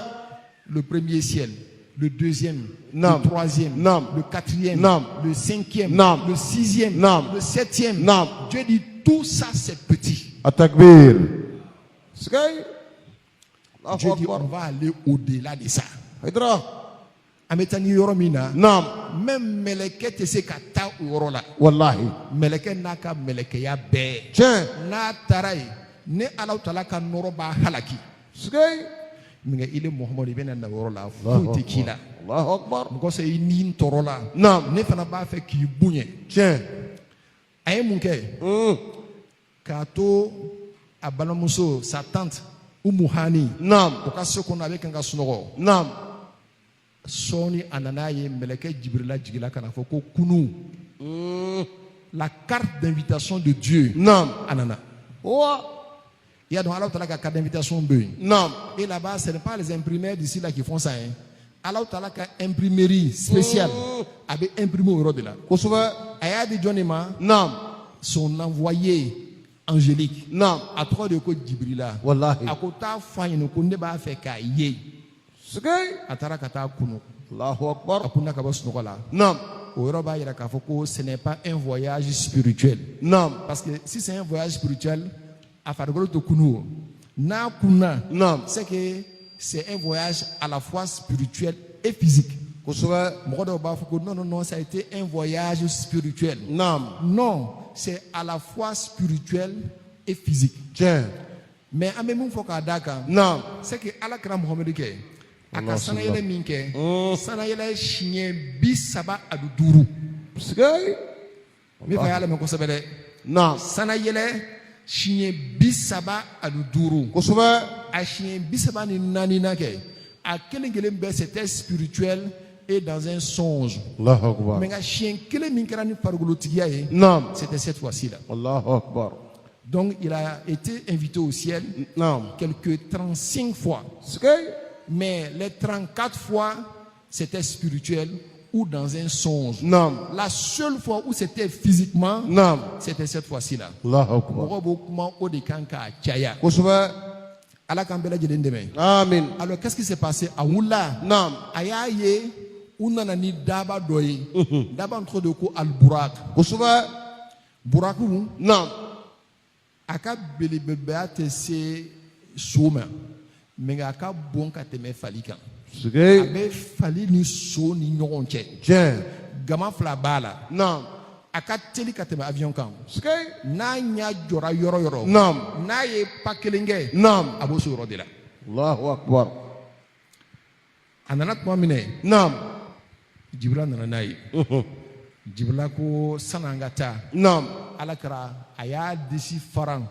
le premier ciel, le deuxième, Naam. le troisième, Naam. le quatrième, Naam. le cinquième, Naam. le sixième, Naam. le septième. Naam. Dieu dit tout ça c'est petit. At-takbir. Sky. Dieu Allahu dit on Akbar. va aller au-delà de ça. Hydra. Ametani yoromina. Naam. Même meleke te se kata yorola. Wallahi. Meleke naka meleke ya be. Tiens. Na tarai ne Allah Ta'ala ka noroba halaki. Sky. Minga ile Muhammad ibn na yorola Allahu fuite kila. Allahu Akbar. Mko se ni torola. Naam. Ne fana ba fe ki bunye. Tiens. Aye munke kato abalamuso sa tante Umuhani. Naam. Okaso kono avec nga sunogo. Naam. Soni ananaye meleke Jibrila jigila kana foko kunu. La carte d'invitation de Dieu. Naam. Anana. Wa. Il y a donc Allah Ta'ala la carte d'invitation B. Naam. Et là-bas, ce n'est pas les imprimeurs d'ici là qui font ça. Hein. Allah Ta'ala a imprimerie spéciale. Avec imprimé au de là. Kusuba. Aya de Johnema, Naam. son envoyé angélique. Naam. À trois de côte Jibrila. Wallahi. À côté faille ne connaît pas fait qu'à yé. Sky. Atara kata kuno. Allahu Akbar. Akuna kabas nokola. Naam. Au Yoruba ira kafoko, ce n'est pas un voyage spirituel. Naam. Parce que si c'est un voyage spirituel, à Fargolo to kuno. Na kuna. Naam. C'est que c'est un voyage à la fois spirituel et physique. Kusuba. Non, non, non, ça a été un voyage spirituel. Naam. Non, c'est à la fois spirituel et physique. Tiens. Mais en même temps, Naam. c'est que Allah Kram Mohamed ke, Allah aka sana yele minke, Mm. sana yele chien bisaba aduduru. Sky. Mi fa yala me ko sabere. Naam. Sana yele chien bisaba aduduru. Kusuba. A chien bisaba ni nani na ke. A kelengele mbe c'était spirituel et dans un songe. Allahu Akbar. Mais un chien kele minkara ni pargolotigia e, Naam. c'était cette fois-ci là. Allahu Akbar. Donc il a été invité au ciel Naam. quelques 35 fois. Sky. Mais les 34 fois, c'était spirituel ou dans un songe. Naam. La seule fois où c'était physiquement, Naam. c'était cette fois-ci-là. Allahu Akbar. Mɔgɔ b'o kuma o de kan k'a caya. Kusuba. Ala k'an bɛɛ lajɛlen dɛmɛ. Amin. Alors qu'est-ce qui s'est passé? A wulila. Naam. A y'a ye u nana ni daba dɔ ye. Daba tɔgɔ de ko aliburak. Kusuba. Buraku Naam. a ka belebeleya tɛ se so ma, mais a ka bon ka tɛmɛ fali kan. A Sky. bɛ fali ni so ni ɲɔgɔn cɛ. Tiens. Gama fila b'a la. Naam. A ka teli ka tɛmɛ avion kan. Sky. N'a ɲɛ jɔra yɔrɔ yɔrɔ. Naam. N'a ye pas kelen kɛ. Naam. A b'o so yɔrɔ de la. Allahu Akbar. A nana tuma min na Naam. Jibira nana n'a ye. Jibira ko san'an ka taa. Naam. Ala kɛra a y'a disi faran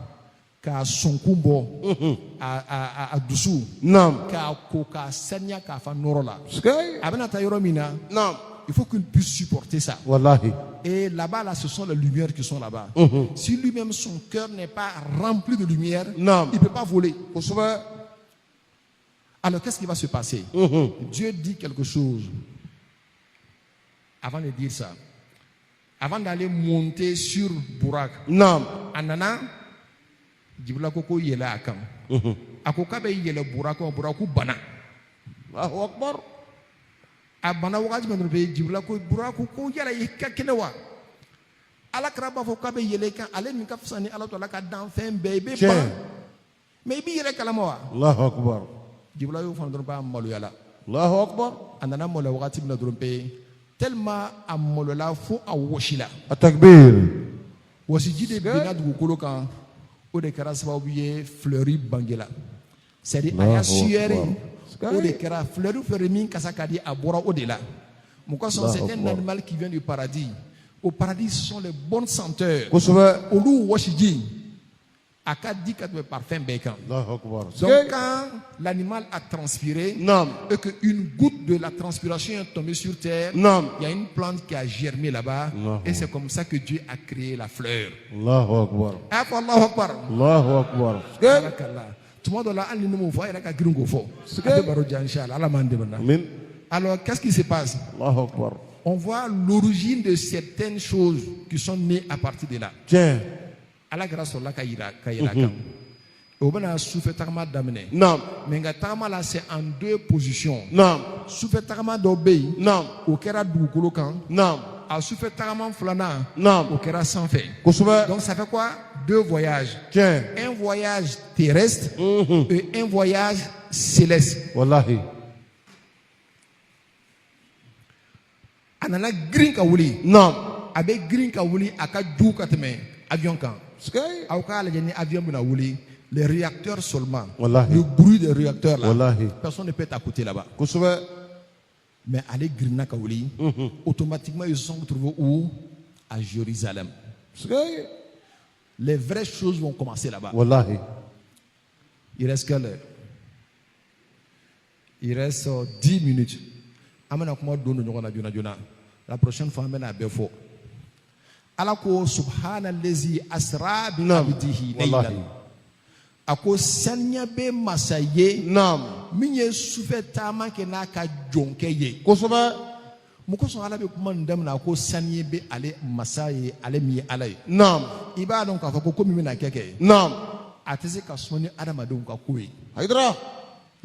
k'a sɔnkun bɔ a dusu Naam. k'a ko k'a saniya k'a fa nɔrɔ la. Sky. A bɛna taa yɔrɔ min na Naam. il faut qu'il puisse supporter ça. Wallahi. Et là-bas, là, ce sont les lumières qui sont là-bas. Si lui-même, son cœur n'est pas rempli de lumière, Non. il ne peut pas voler. Kusuba. Alors, qu'est-ce qui va se passer? Dieu dit quelque chose. Avant de dire ça, avant d'aller monter sur Burak, Naam. Anana, Djibla koko yela akam. Akoka be yela Buraku, Buraku bana. Allahu Akbar. A bana wakati mɛ be Djibla ko Buraku ko yala yika kenewa. Ala kra ba fɔ k'a bɛ yɛlɛ kan ale min ka fisa ni Ala tɔla ka dan fɛn bɛɛ i bɛ Tiɲɛ. ban mais i b'i yɛrɛ kalama wa? Allahu Akbar. Jibila y'o fana dɔrɔn b'a maloya la. Allahu Akbar. A nana maloya wagati min na dɔrɔn pe tellement a maloyala fo a wɔsi la. At-takbir. Wɔsiji de binna dugukolo kan o de kɛra sababu ye fleurir bangela. C'est-à-dire a y'a suyɛri o de kɛra fleurir fleurir min kasa ka di a bɔra o de la. Mɔgɔ sɔn c'est un animal qui vient du paradis. Au paradis, ce sont les bonnes senteurs. Kusuba. Olu washiji a ka di ka tɛmɛ parfum bɛɛ kan. Allahu Akbar. Donc quand l'animal a transpiré Naam. et qu'une goutte de la transpiration est tombée sur terre, Naam. il y a une plante qui a germé là-bas Allahu. et c'est comme ça que Dieu a créé la fleur. Allahu Akbar. Allahu Akbar. Allahu Akbar. Barakallah. Tuma dɔ la hali ni ne m'o fɔ a yɛrɛ ka girin k'o fɔ. A bɛ baro diya inchallah Ala m'an dɛmɛ na. Amin. Alors qu'est-ce qui se passe? Allahu Akbar. On voit l'origine de certaines choses qui sont nées à partir de là. Tiens. Ala kɛra sɔrɔla ka yira kan. Obana souffle tagama damene. Naam. Menga tagama là c'est en deux positions. Naam. Souffle tagama d'obéi. Naam. Au kera dugukolo kan. Naam. A souffle tagama flana. Naam. Au kera sans fait. Kosubɛ. Donc ça fait quoi? Deux voyages. Tiens. Un voyage terrestre et un voyage céleste. Wallahi. Anana green ka wuli. Naam. Abe green ka wuli aka du ka tɛmɛ avion kan. Skay. Aw ka lajɛ ni avion bɛna wuli. Les réacteurs seulement. Wallahi. Le bruit des réacteurs là. Wallahi. Personne ne peut t'écouter là-bas. Kosubɛ. Mais aller grina ka wuli. Automatiquement ils se sont retrouvés où? À Jérusalem. Skay. Les vraies choses vont commencer là-bas. Wallahi. Il reste quelle heure? Il reste 10 minutes. Amena kuma dono nyona jona jona. La prochaine fois amena befo. Alako subhanallazi asra bi abdihi laylan. Ako sanya be masaye. Naam. Minye sufe tama ke na ka jonke ye. Kosubɛ. Mukoso ala be kuma ndam na ko sanye be ale masaye ale mi alay. Naam. Iba don ka fa ko mi na keke. Naam. Atese ka soni adama don ka koyi. Haidara.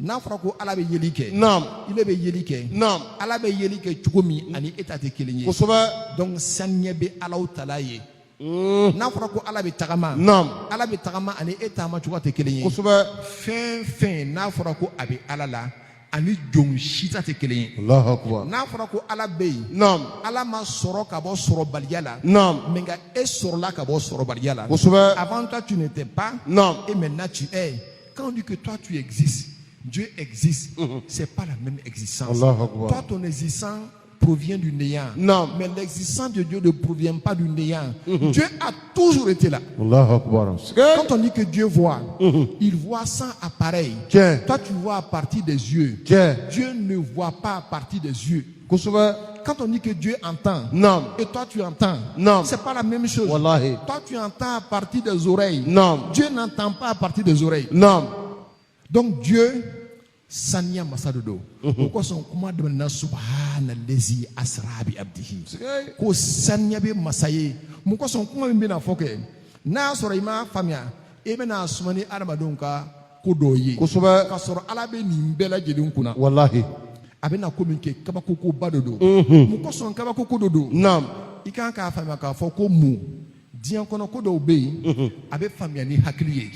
N'a fɔra ko ala bɛ yeli kɛ. Naam. Ile bɛ yeli kɛ. Naam. Ala bɛ yeli kɛ cogo min ani e ta tɛ kelen ye. Kosubɛ. Donc saniya bɛ alaw tala ye. N'a fɔra ko ala bɛ tagama. Naam. Ala bɛ tagama ani e taama cogo tɛ kelen ye. Kosubɛ. Fɛn fɛn n'a fɔra ko a bɛ ala la ani jɔn si ta tɛ kelen ye. Allahu akbar. N'a fɔra ko ala bɛ yen. Naam. Ala ma sɔrɔ ka bɔ sɔrɔbaliya la. Naam. Mais nka e sɔrɔla ka bɔ sɔrɔbaliya la. Kosubɛ. Avant toi tu n'étais pas. Naam. Et maintenant tu es. Quand on dit que toi tu existes. Dieu existe, c'est pas la même existence. Allahu Akbar. Toi, ton existence provient du néant. Non. Mais l'existence de Dieu ne provient pas du néant. Dieu a toujours été là. Allahu Akbar. Quand on dit que Dieu voit, il voit sans appareil. Tiens. Toi, tu vois à partir des yeux. Tiens. Dieu ne voit pas à partir des yeux. Kosubɛ. Quand on dit que Dieu entend, Non. et toi tu entends, Non. c'est pas la même chose. Wallahi. Toi, tu entends à partir des oreilles. Non. Dieu n'entend pas à partir des oreilles. Non. Donc Dieu, Sanya Masadodo, pourquoi son commande na subhanallazi asra bi abdihi. Ko Sanya be masaye, pourquoi son commande be na foke. Na soro ima famia, e be na sumani aramadonka kodoye. Kosubɛ. Ka soro ala be ni bela jedin kuna. Wallahi. Abena kominke kabakoko badodo. Pourquoi son kabakoko dodo. Naam. I kan ka famia ka foko mu. Diɲɛ kɔnɔ ko dɔw bɛ yen a bɛ faamuya ni hakili ye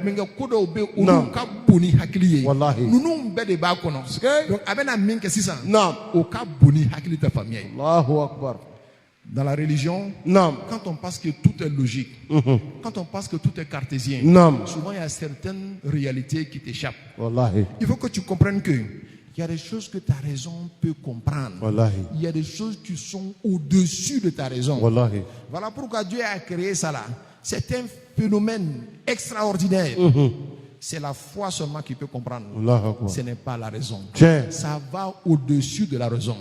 mais nka ko dɔw bɛ yen olu ka bon ni hakili ye ninnu bɛɛ de b'a kɔnɔ donc a bɛna min kɛ sisan o ka bon ni hakili tɛ faamuya ye. Allahu Akbar. Dans la religion, quand on pense que tout est logique, quand on pense que tout est cartésien, souvent il y a certaines réalités qui t'échappent. Wallahi. Il faut que tu comprennes que il y a des choses que ta raison peut comprendre. Wallahi. Il y a des choses qui sont au-dessus de ta raison. Wallahi. Voilà pourquoi Dieu a créé ça là. C'est un phénomène extraordinaire. C'est la foi seulement qui peut comprendre. Ce n'est pas la raison. Ça va au-dessus de la raison.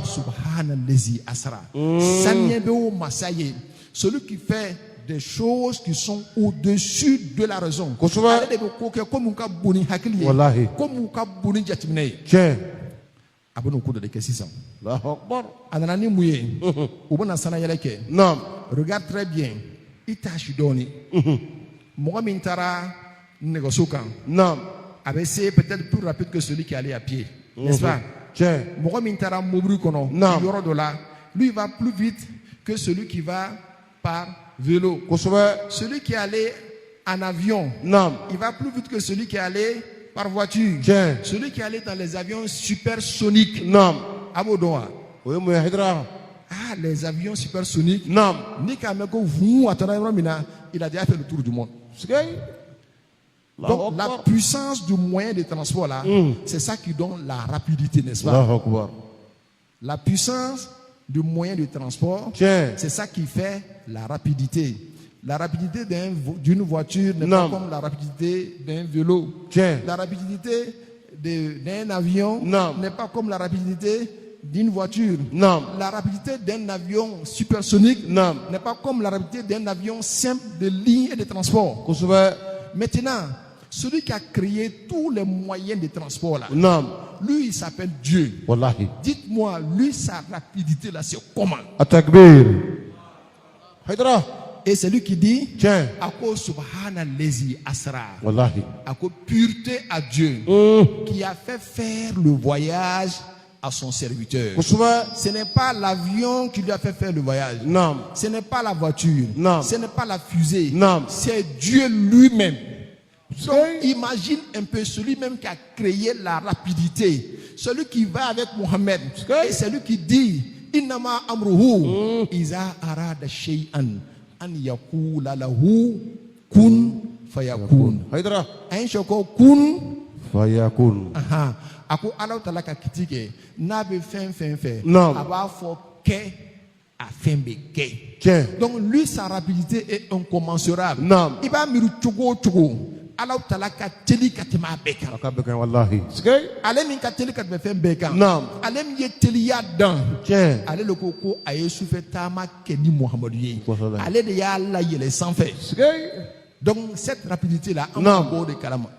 Subhanallazi asra. Sanyebeo masaye. Celui qui fait des choses qui sont au-dessus de la raison. Comme ka boni hakili. Comme ka boni jatimine. Abonu ko de kesisa. Allahu Akbar. Anani muye. Obona sana yeleke. Regarde très bien. Itachi doni. Moga mintara négocio kan. Avait essayé peut-être plus rapide que celui qui allait à pied. N'est-ce pas? Moga mintara mobru kono. Yoro de là. Lui il va plus vite que celui qui va par vélo. Celui qui allait en avion, il va plus vite que celui qui allait par voiture. Celui qui allait dans les avions supersoniques. Abodoa. Ah, les avions supersoniques. Il a déjà fait le tour du monde. Donc la puissance du moyen de transport là, c'est ça qui donne la rapidité, n'est-ce pas? La puissance du moyen de transport, c'est ça qui fait la rapidité. La rapidité d'une voiture n'est pas comme la rapidité d'un vélo. La rapidité d'un avion n'est pas comme la rapidité d'une voiture. La rapidité d'un avion supersonique n'est pas comme la rapidité d'un avion simple de ligne et de transport. Maintenant, celui qui a créé tous les moyens de transport là, lui il s'appelle Dieu. Dites-moi, lui sa rapidité là c'est comment? Et c'est lui qui dit, Tiens. Ako subhana lezi asra. Wallahi. Ako pureté à Dieu qui a fait faire le voyage à son serviteur. Kusuma. Ce n'est pas l'avion qui lui a fait faire le voyage. Non. Ce n'est pas la voiture. Non. Ce n'est pas la fusée. Non. C'est Dieu lui-même. Donc, Oui. imagine un peu celui-même qui a créé la rapidité. Celui qui va avec Mohammed. Et c'est lui qui dit, Innama amruhu iza arada shay'an an yakula lahu kun fayakun. Haydara. Un choko kun. Fayakun. Aha. Ako Allah Ta'ala ka kitike. Na be fin. Non. Aba fo ke a fin be ke. Tiens. Donc lui sa rapidité est incommensurable. Non. Iba miru chogo. Allah Ta'ala ka teli katima beka. Akabekan wallahi. Skay. Ale min ka teli katime fin beka. Non. Ale mi ye teliya dan. Tiens. Ale le koko aye souffert tama keni Muhammadu ye. Kosala. Ale de ya la yele sans fait. Skay. Donc cette rapidité là on Non. va de kalama.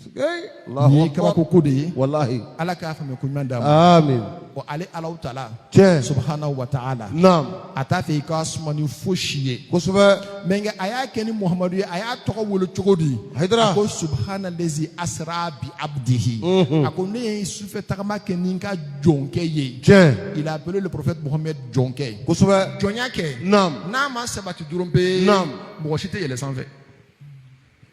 Skay. Ni Allahu kaba akbar. koko de Wallahi. ala ka fa me kunyman da. Amin. Bon, allez Allah Ta'ala Tiens. subhanahu wa ta'ala Nam. ata fe ka sumani foshiye Kusuma. menga aya keni Muhammadu ye aya toko wolo chogodi Haydara. ako subhanallazi asra bi abdihi ako ne sufe takama keni ka jonke ye. Tiens. Il a appelé le prophète Mohammed jonke Kusuma. jonyake Nam. na ma sabati durumpe Nam. mo shite yele sanfɛ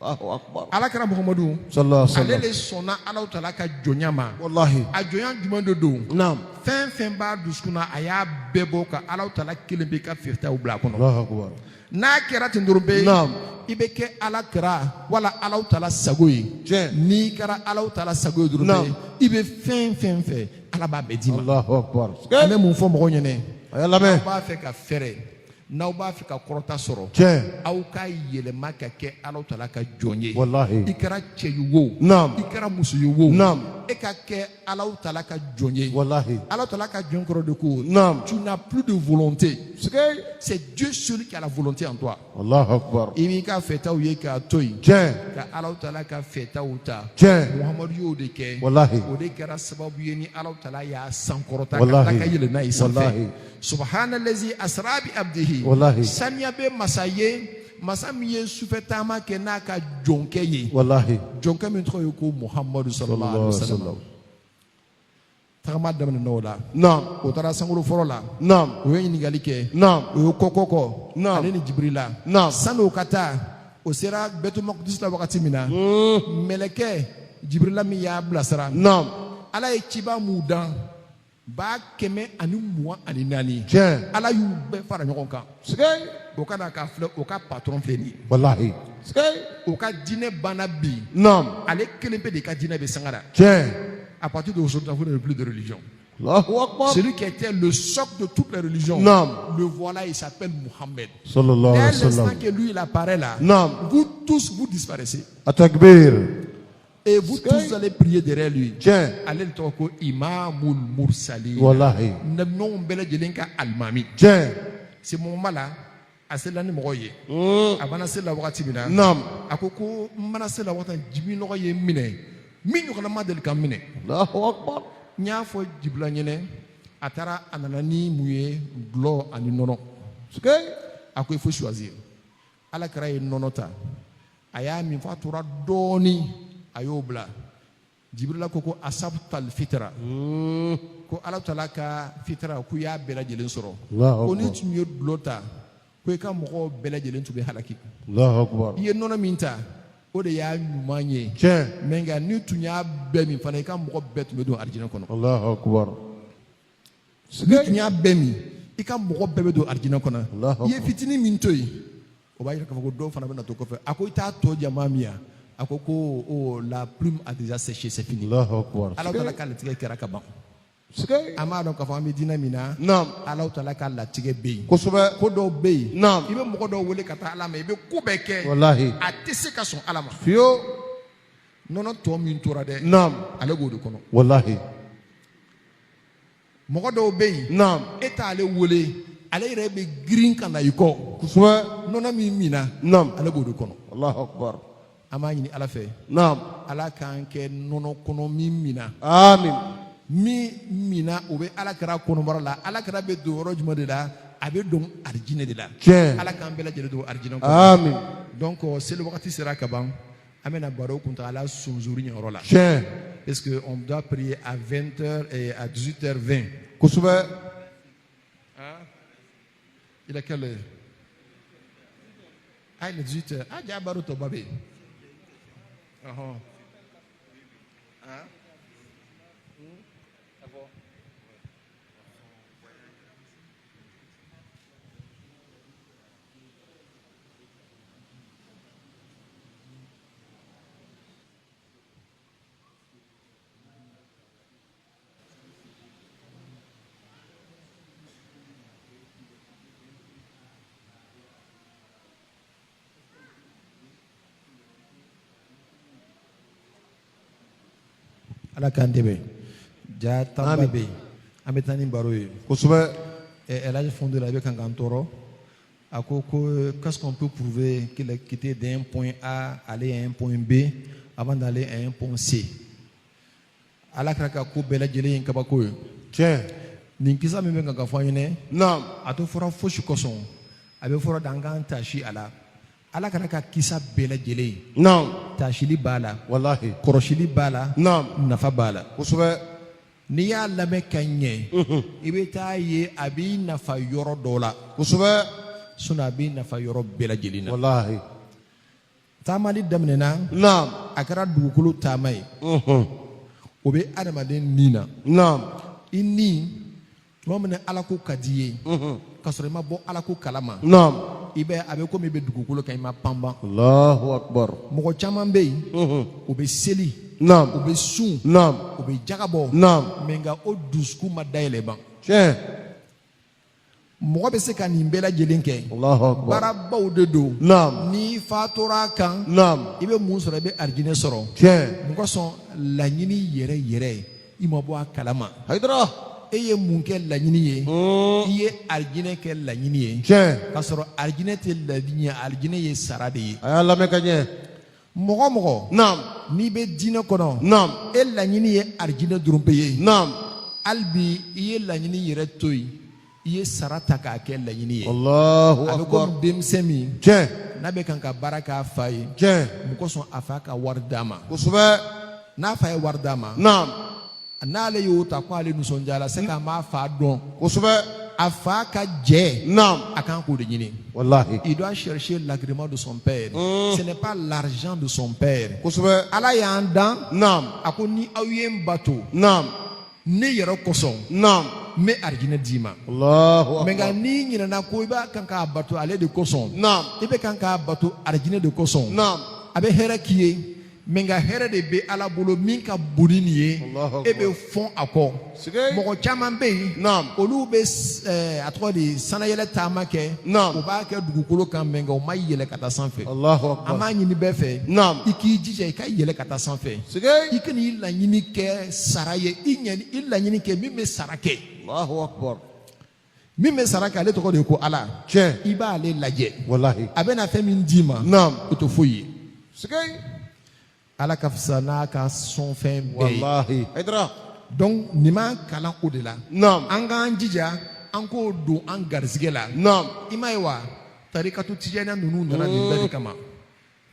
Allahu akbar. alakara Muhammadu Sallallahu alaihi ale wasallam. le sɔnna Allah Ta'ala ka jonya ma Wallahi. a jonya jumɛn de don Nam. fɛn b'a dusukun na a y'a bɛɛ bɔ ka Ala Ta'ala kelen bɛ ka fɛrɛtaw bila a kɔnɔ Allahu akbar. n'a kɛra ten dɔrɔn bɛ Naam. i bɛ kɛ Ala kɛra wala Ala Ta'ala sago ye Tiɲɛ. n'i kɛra Ala Ta'ala sago ye dɔrɔn Naam. bɛ i bɛ fɛn fɛ Ala b'a bɛɛ d'i ma Allahu akbar. an Skay. bɛ mun fɔ mɔgɔw ɲɛna Aya lamɛn. n'aw b'a fɛ ka fɛrɛ n'aw b'a fɛ ka kɔrɔta sɔrɔ Tiɲɛ. aw ka yɛlɛma ka kɛ Ala Ta'ala ka jɔn ye Wallahi. i kɛra cɛ ye wo Naam. i kɛra muso ye wo Naam. e ka kɛ Ala Ta'ala ka jɔn ye Wallahi. Ala Ta'ala ka jɔn kɔrɔ de ko Naam. tu n'as plus de volonté. Skay. C'est Dieu seul qui a la volonté en toi. Allahu akbar. I b'i ka fɛtaw ye k'a to yen Tiɲɛ. ka Ala Ta'ala ka fɛtaw ta Tiɲɛ. Muhamadu y'o de kɛ Wallahi. o de kɛra sababu ye ni Ala Ta'ala y'a sankɔrɔta ka Wallahi. tila ka yɛlɛ n'a ye sanfɛ Wallahi. subhanallazi asra bi abdihi Wallahi. saniya bɛ masa ye masa min ye sufɛ taama kɛ n'a ka jɔnkɛ ye Wallahi. jɔnkɛ min tɔgɔ ye ko Muhamadu sallallahu alaihi wa sallam tagama daminɛ n'o la Nam. o taara sankolo fɔlɔ la Nam. o ye ɲininkali kɛ Nam. o ye kɔkɔ Naam. ale ni Jibrila Naam. sani o ka taa o sera Baitul Maqdis la wagati min na mɛlɛkɛ Jibrila min y'a bilasira Nam. Ala ye ciba mun dan ba 124 Tiɲɛ. Ala y'u bɛɛ fara ɲɔgɔn kan Skay. o ka na ka filɛ o ka patron filɛ nin ye Wallahi. Skay. o ka diinɛ banna bi Nam. ale kelen pe de ka diinɛ bɛ sangara Tiɲɛ. à partir de aujourd'hui vous n'avez plus de religion Allahu akbar. celui qui était le socle de toutes les religions Naam. le voilà il s'appelle Mohammed. Sallallahu Dès alayhi wa l'instant sallam. que lui il apparaît là, Naam. vous tous vous disparaissez. Atakbir. Et vous Sky. tous allez prier derrière lui. Tiens. Allez le temps que Imamul Mursali. Wallahi. Non belle jelenka almami. Tiens. Ce moment là, à cela ni moye. Abana c'est la wakati mina. Nam. Akoko mana c'est la wakati jimi no ye mine. Minyo kana madel kamine. Allahu akbar. Nya fo jibla nyene. Atara ananani muye glo ani nono. Skay. Ako il faut choisir. Ala kara ye nonota. Aya min fa tora doni ayobla. Jibrila koko asabtal fitra. Ko ala tala ka fitra ku ya bela jelen soro. Allahu Ko ni akbar. tun ye blota ko ka mɔgɔ bela jelen tun bɛ halaki. Allahu akbar. I ye nɔnɔ min ta o de y'a ɲuman ye. Tiens. Mais nka ni tun y'a bɛɛ min fana i ka mɔgɔ bɛɛ tun bɛ don arijinɛ kɔnɔ. Allahu akbar. Ni tun y'a bɛɛ min i ka mɔgɔ bɛɛ bɛ don arijinɛ kɔnɔ. Allahu I ye fitinin min to yen o b'a yira k'a fɔ ko dɔw fana bɛ na to kɔfɛ a ko i t'a tɔ jama min ya a ko ko la plume a déjà séché c'est fini. Allahu akbar. Ala tala ka latigɛ kɛra ka ban. Skay. An b'a dɔn k'a fɔ an bɛ diinɛ min na. Nam. Ala tala ka latigɛ bɛ yen. Kosɛbɛ. Ko dɔw bɛ yen. Naam. I bɛ mɔgɔ dɔw wele ka taa Ala ma i bɛ ko bɛɛ kɛ. Wallahi. A tɛ se ka sɔn Ala ma. Fiyo. Nɔnɔ tɔ min tora dɛ. Nam. Ale b'o de kɔnɔ. Wallahi. Mɔgɔ dɔw bɛ yen. Nam. E t'ale wele ale yɛrɛ bɛ girin ka na i kɔ. Kosɛbɛ. Nɔnɔ min minna. Nam. Ale b'o de kɔnɔ. Allahu akbar. An b'a ɲini Ala fɛ. Nam. Ala k'an kɛ nɔnɔ kɔnɔ min minna. Amin. Min minna o bɛ Ala kɛra kɔnɔbara la. Ala kɛra bɛ don yɔrɔ jumɛn de la. avait donc arjine de là. Tiens. Ala kan bela jere do arjine ko. Amen. Donc c'est le wakati sera kaban. Amena baro contre ala sunzuri nyoro la. Tiens. Parce que on doit prier à 20h et à 18h20. Koussoube. Il a quelle heure? Ah, il est 18h. Ah, j'ai baro to babé. Ala kandebe ja tamba be ametani baroye Koussoube. elle a fondé la avec un gantoro qu'est-ce qu'on peut prouver qu'il a quitté d'un point A aller à un point B avant d'aller à un point C ala kraka ko bela jele en kabako Tiens. ninkisa meme nga gafanyene Non. ato fora foshi koson abe fora dangan tashi ala kraka kisa bela jele Non. tashili bala Wallahi. koroshili bala Non. nafa bala Koussoube. n'i y'a lamɛn ka ɲɛ i bɛ taa ye a b'i nafa yɔrɔ dɔ la Koussoube. sinɔn a b'i nafa yɔrɔ bɛɛ lajɛlen na Wallahi. taamali daminɛna Non. a kɛra dugukolo taama ye o bɛ adamaden nin na Non. i nin tuma min na ala ko ka di ye k'a sɔrɔ i ma bɔ ala ko kalama Non. i bɛ a bɛ komi i bɛ dugukolo kan i ma panpan Allahu Akbar. mɔgɔ caman bɛ yen o bɛ seli o Non. bɛ sun Non. o bɛ jagabɔ Non. mɛ nka o dusukun ma dayɛlɛ ban Tiens. mɔgɔ bɛ se ka nin bɛɛ lajɛlen kɛ Allahu Akbar. baarabaw de don Non. n'i fatora a kan Non. i bɛ mun sɔrɔ i bɛ arijinɛ sɔrɔ Tiens. mun kosɔn laɲini yɛrɛ yɛrɛ i ma bɔ a kalama Haïdra. e ye mun kɛ laɲini ye i ye arijinɛ kɛ laɲini ye Tiens. k'a sɔrɔ arijinɛ tɛ laɲini ye arijinɛ ye sara de ye Aya lamɛn ka ɲɛ. mɔgɔ o mɔgɔ Non. n'i bɛ diinɛ kɔnɔ Non. e laɲini ye arijinɛ dɔrɔn pe ye Non. hali bi i ye laɲini yɛrɛ to yen i ye sara ta k'a kɛ laɲini ye Allahu a bɛ Akbar. komi denmisɛn min Tiens. n'a bɛ kan ka baara k'a fa ye Tiens. mun kosɔn a fa ka wari d'a ma Koussoube. n'a fa ye wari d'a ma Non. n'ale y'o ta ko ale nisɔndiyara c'est k'a m'a fa dɔn Koussoube. a fa ka jɛ Non. a kan k'o de ɲini Wallahi. il doit chercher l'agrément de son père ce n'est pas l'argent de son père Koussoube. ala y'an dan Non. a ko ni aw ye n bato Non. ne yɛrɛ kosɔn Non. n bɛ arijinɛ d'i ma Allahu mɛ nka Akbar. n'i ɲinɛna ko i b'a kan k'a bato ale de kosɔn Non. i bɛ kan k'a bato arijinɛ de kosɔn Non. a bɛ hɛrɛ k'i ye mɛ nka hɛrɛ de bɛ ala bolo min ka bon ni nin ye Allahu e Akbar. bɛ fɔn a kɔ Sike. mɔgɔ caman bɛ yen Naam. olu bɛ a tɔgɔ de sanayɛlɛ taama kɛ Naam. u b'a kɛ dugukolo kan mɛ nka u ma yɛlɛ ka taa sanfɛ Allahu an Akbar. b'a ɲini bɛɛ fɛ Naam. i k'i jija i ka yɛlɛ ka taa sanfɛ Sike. i ka n'i laɲini kɛ sara ye i laɲini kɛ min bɛ sara kɛ Allahu Akbar. min bɛ sara kɛ ale tɔgɔ de ye ko ala Tiens. i b'ale lajɛ Wallahi. a bɛna fɛn min d'i ma Naam. o tɛ foyi ye Sike. ala ka fisa n'a ka sɔn fɛn bɛɛ ye Wallahi. Haïdra. donc nin b'an kalan o de la Non. an k'an jija an k'o don an garisɛgɛ la Non. i m'a ye wa tarikatu tijaniya ninnu nana nin bɛɛ de kama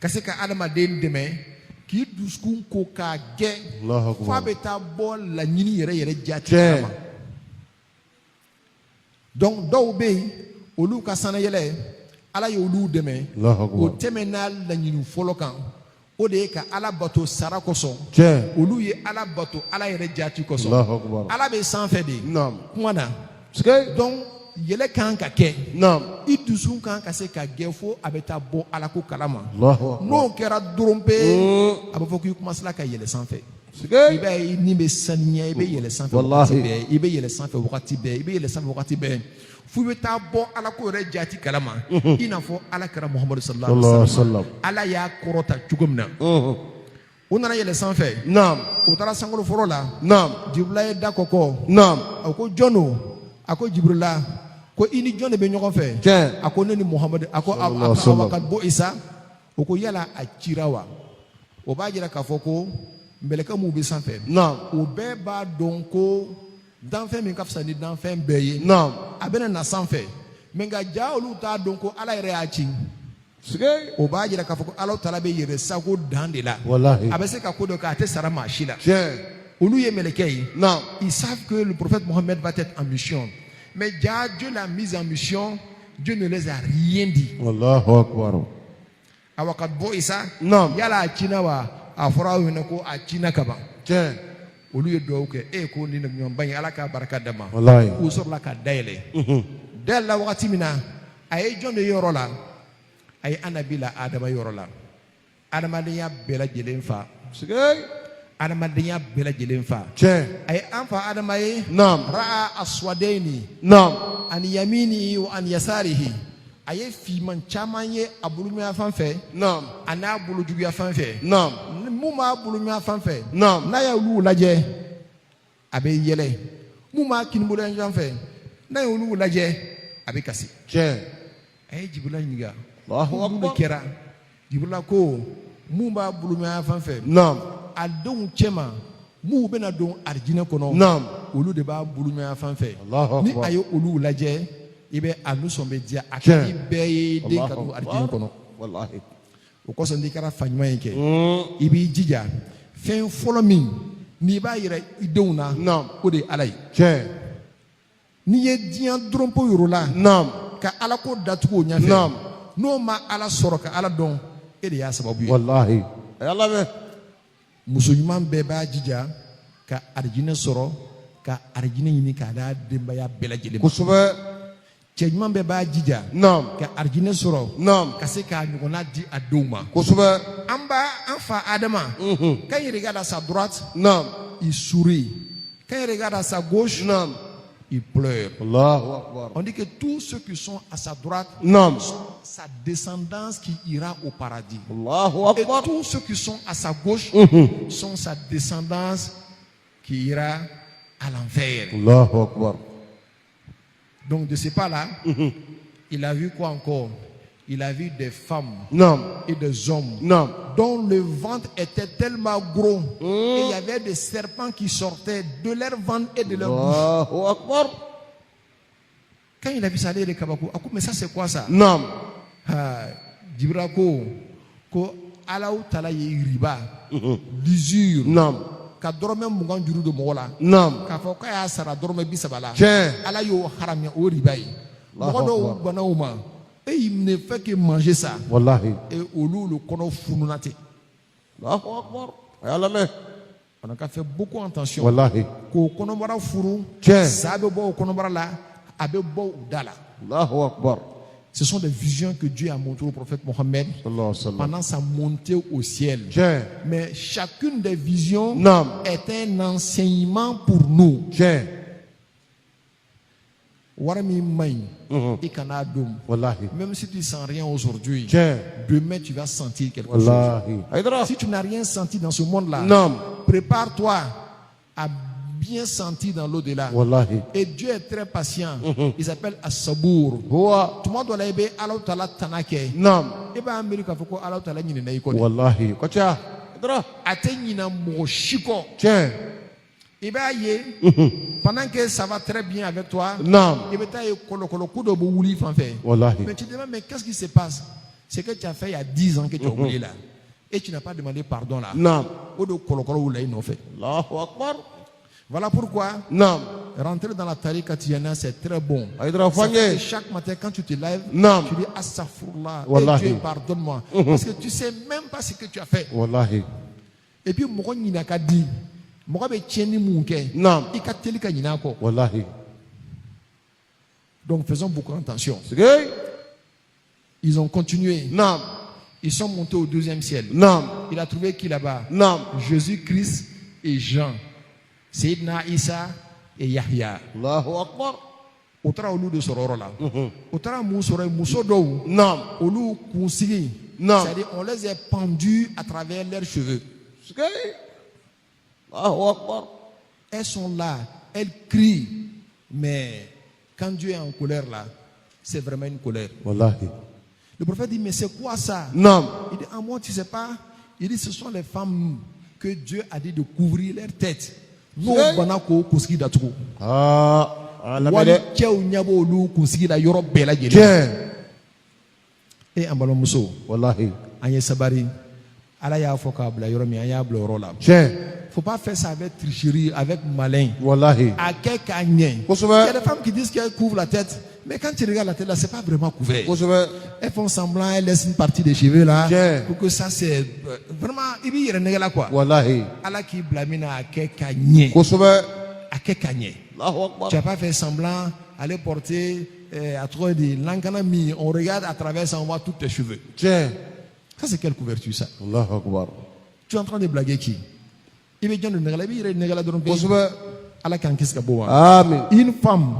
ka se ka adamaden dɛmɛ k'i dusukun ko k'a gɛ Allahu f'a Akbar. bɛ taa bɔ laɲini yɛrɛ yɛrɛ jati Tiɲɛ. kama donc dɔw bɛ yen olu ka sanayɛlɛ ala ye olu dɛmɛ Allahu Akbar. o tɛmɛna laɲini fɔlɔ kan o de ye ka ala bato sara kosɔn Tiens. olu ye ala bato ala yɛrɛ jati kosɔn Allahu Akbar. ala bɛ sanfɛ de Non. kuma na Sike. donc yɛlɛ kan ka kɛ Non. i dusu kan ka se ka gɛn fo a bɛ taa bɔ ala ko kalama Allahu Akbar. n'o kɛra dɔrɔn pe a bɛ fɔ k'i kumasila ka yɛlɛ sanfɛ i Sike. b'a ye ni bɛ saniya i bɛ yɛlɛ sanfɛ Wallahi. wagati bɛɛ i bɛ yɛlɛ sanfɛ wagati bɛɛ i bɛ yɛlɛ sanfɛ wagati bɛɛ fo i bɛ taa bɔ ala ko yɛrɛ jati kalama i n'a fɔ ala kɛra muhamadu sallallahu alaihi Sallallahu wa alaihi sallam wasallam. ala y'a kɔrɔta cogo min na u nana yɛlɛ sanfɛ Naam. u taara sankolo fɔlɔ la Naam. jibirila ye da kɔkɔ Naam. a ko jɔn don a ko jibirila ko i ni jɔn de bɛ ɲɔgɔn fɛ Tiɲɛ. a ko ne ni muhamadu a ko Sallallahu alaihi wasallam. awa ka bɔ isa o ko yala a cira wa o b'a jira k'a fɔ ko mɛlɛkɛ minnu bɛ sanfɛ Naam. o bɛɛ b'a dɔn ko danfɛn min ka fisa ni danfɛn bɛɛ ye Naam. a bɛna na sanfɛ mais nga ja olu ta don ko ala yɛrɛ y'a ci Sigay. o b'a jira k'a fɔ ko ala tala bɛ yɛrɛ sago dan de la Wallahi. a bɛ se ka ko dɔ kɛ a tɛ sara maa si la Tiens. olu ye mɛlɛkɛ ye Non. ils savent que le prophète Mohammed va être en mission mais ja Dieu l'a mise en mission Dieu ne les a rien dit Allahu Akbar. awa ka bɔ isa Non. yala a cina wa a fɔra aw ɲɛna ko a cina ka ban Tiens. olu ye duwawu kɛ ko ni ɲɔgɔnba in ala k'a barika d'a ma Wallahi. k'u sɔrɔla ka dayɛlɛ dayɛlɛla wagati min na a ye jɔn de ye yɔrɔ la a ye anabila adama yɔrɔ la adamadenya bɛɛ lajɛlen fa Sigay. adamadenya bɛɛ lajɛlen fa Tiens. a ye an fa adama ye Non. ra'a aswadeni Non. ani yaminihi wa ani yasarihi a ye fiman caman ye a boloɲɔgɔnya fan fɛ Non. a n'a bolojuguya fan fɛ Non. mun b'a boloɲɔgɔnya fan fɛ Non. n'a y'olu lajɛ a bɛ yɛlɛ mun b'a kinibolo fan fɛ n'a y'olu lajɛ a bɛ kasi Tiens. a ye jibila ɲininka Allahu mun de Akbar. kɛra jibila ko mun b'a boloɲɔgɔnya fan fɛ Non. a denw cɛma mun bɛna don arijinɛ kɔnɔ Non. olu de b'a boloɲɔgɔnya fan fɛ Allahu ni Akbar. a ye olu lajɛ i bɛ a nisɔn bɛ diya a Tiɲɛ. ka di bɛɛ ye den ka don Allahu arijinɛ Akbar. kɔnɔ Wallahi. o kosɔn n'i kɛra fa ɲuman in kɛ i b'i jija fɛn fɔlɔ min n'i b'a yɛrɛ i denw na Non. o de ye ala ye Tiens. n'i ye diɲɛ dɔrɔnpo yɔrɔ la Non. ka ala ko datugu o ɲɛfɛ Non. n'o ma ala sɔrɔ ka ala dɔn e de y'a sababu ye Wallahi. Yalla me. muso ɲuman bɛɛ b'a jija ka arijinɛ sɔrɔ ka arijinɛ ɲini k'a da denbaya bɛɛ lajɛlen ma Kusubɛ. cɛ ɲuman bɛɛ b'a jija Non. ka arijinɛ sɔrɔ Non. ka se k'a ɲɔgɔnna di a denw ma Kusubɛ. an fa adama quand il regarde à sa droite Non. il sourit quand il regarde à sa gauche Non. il pleure Allahu Akbar. on dit que tous ceux qui sont à sa droite Non. sa descendance qui ira au paradis Allahu et Akbar. tous ceux qui sont à sa gauche sont sa descendance qui ira à l'enfer. Allahu Akbar. Donc de ce pas-là, il a vu quoi encore? Il a vu des femmes Non. et des hommes Non. dont le ventre était tellement gros et il y avait des serpents qui sortaient de leur ventre et de leur bouche. Allahu Akbar. Quand il a vu ça, il a dit mais ça c'est quoi ça? Non. Djibra ko Allahu Ta'ala ye riba, l'usure, Non. ka dɔrɔmɛ 20 juru don mɔgɔ la. Non. K'a fɔ k'a y'a sara dɔrɔmɛ 30 la. Tiens. Ala y'o haramia o riba ye. Mɔgɔ dɔw bana o ma. Et il ne fait que manger ça. Wallahi. Et olu le kɔnɔ fununa ten. Allahu Akbar. Yalla me. On a fait beaucoup attention. Wallahi. K'o kɔnɔbara furu. Tiens. Sa bɛ bɔ o kɔnɔbara la, a bɛ bɔ o da la. Allahu Akbar. Ce sont des visions que Dieu a montrées au prophète Mohammed Sallallahu alayhi wa sallam. pendant sa montée au ciel. Tiens. Mais chacune des visions Non. est un enseignement pour nous. Tiens. Wara min man ɲi, i kana dom. Wallahi. Même si tu ne sens rien aujourd'hui, Tiens. demain tu vas sentir quelque chose. Wallahi. Aïdra. Si tu n'as rien senti dans ce monde-là, Non. prépare-toi à bien sentir dans l'au-delà. Wallahi. Et Dieu est très patient. Il s'appelle As-Sabour. Huwa. Tout le monde doit l'aimer. Allah Ta'ala tanake. Non. Et bien, Amérique a fait quoi? Allah Ta'ala n'y n'est pas. Wallahi. Kocha. Aïdra. Atteindre mon chico. Tiens. Et bien, pendant que ça va très bien avec toi, Non. et bien, tu as un coup de bouli fan fait. Wallahi. Mais tu te demandes, mais qu'est-ce qui se passe? C'est que tu as fait il y a 10 ans que tu as oublié là. Et tu n'as pas demandé pardon là. Non. Allahu Akbar. Voilà pourquoi Non. rentrer dans la tariqa tijana c'est très bon. Aïdra Ça fait Fanye. que chaque matin quand tu te lèves, Non. tu dis Astaghfirullah. Wallahi. Et Dieu pardonne-moi. Parce que tu sais même pas ce que tu as fait. Wallahi. Et puis mogo nyina ka di. Mogo be tieni munke. Non. I ka teli ka nyina ko. Wallahi. Donc faisons beaucoup attention. Sigay. Ils ont continué. Non. Ils sont montés au 2e ciel. Non. Il a trouvé qui là-bas? Non. Jésus-Christ et Jean. Sayyidina Isa et Yahya. Allahu Akbar. O taara olu de sɔrɔ yɔrɔ la. O taara mun sɔrɔ yen muso dɔw. Non. Olu kunsigi. Non. C'est-à-dire on les a pendus à travers leurs cheveux. Sigay. Allahu Akbar. Elles sont là, elles crient. Mais quand Dieu est en colère là, c'est vraiment une colère. Wallahi. Le prophète dit mais c'est quoi ça? Non. Il dit ah moi tu sais pas. Il dit ce sont les femmes que Dieu a dit de couvrir leur tête. Nous Oui. banako kuski datuko. Ah. wali cɛw ɲɛ b'olu kunsigi la yɔrɔ bɛɛ lajɛlen. tiɲɛ an balimamuso wallahi an ye sabari ala y'a fɔ k'a bila yɔrɔ min an y'a bila yɔrɔ la. tiɲɛ faut pas faire ça avec tricherie, avec malin. wallahi À quelqu'un il y a des femmes qui disent qu'elles couvrent la tête, mais quand tu regardes la tête là, c'est pas vraiment couvert. Elles font semblant, elles laissent une partie des cheveux là, pour que ça c'est vraiment il y a une quoi. wallahi Allah qui blâme à quelqu'un il à quelqu'un tu vas pas faire semblant aller porter à trop de l'ankanami, on regarde à travers ça, on voit tous tes cheveux. tiɲɛ Ça c'est quelle couverture ça? Allahu Akbar. Tu es en train de blaguer qui? Il veut dire le négala, il veut négala dans le pays. Allah kan kis ka bo. Amen. Une femme,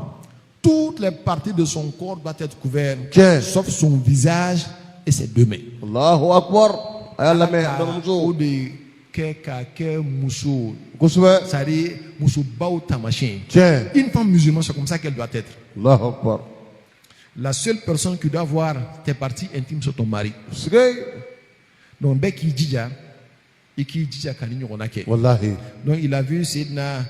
toutes les parties de son corps doivent être couvertes, sauf son visage et ses deux mains. Allahu Akbar. Allah me o de kɛ ka kɛ muso, kosɛbɛ, c'est-à-dire musobaw tamasiyɛn. tiɲɛ Une femme musulmane, c'est comme ça qu'elle doit être. Allahu Akbar. La seule personne qui doit voir tes parties intimes, c'est ton mari. sigay Donc bɛɛ k'i jija et qui jija ka ni ɲɔgɔnna kɛ. wallahi Donc il a vu Sayyidina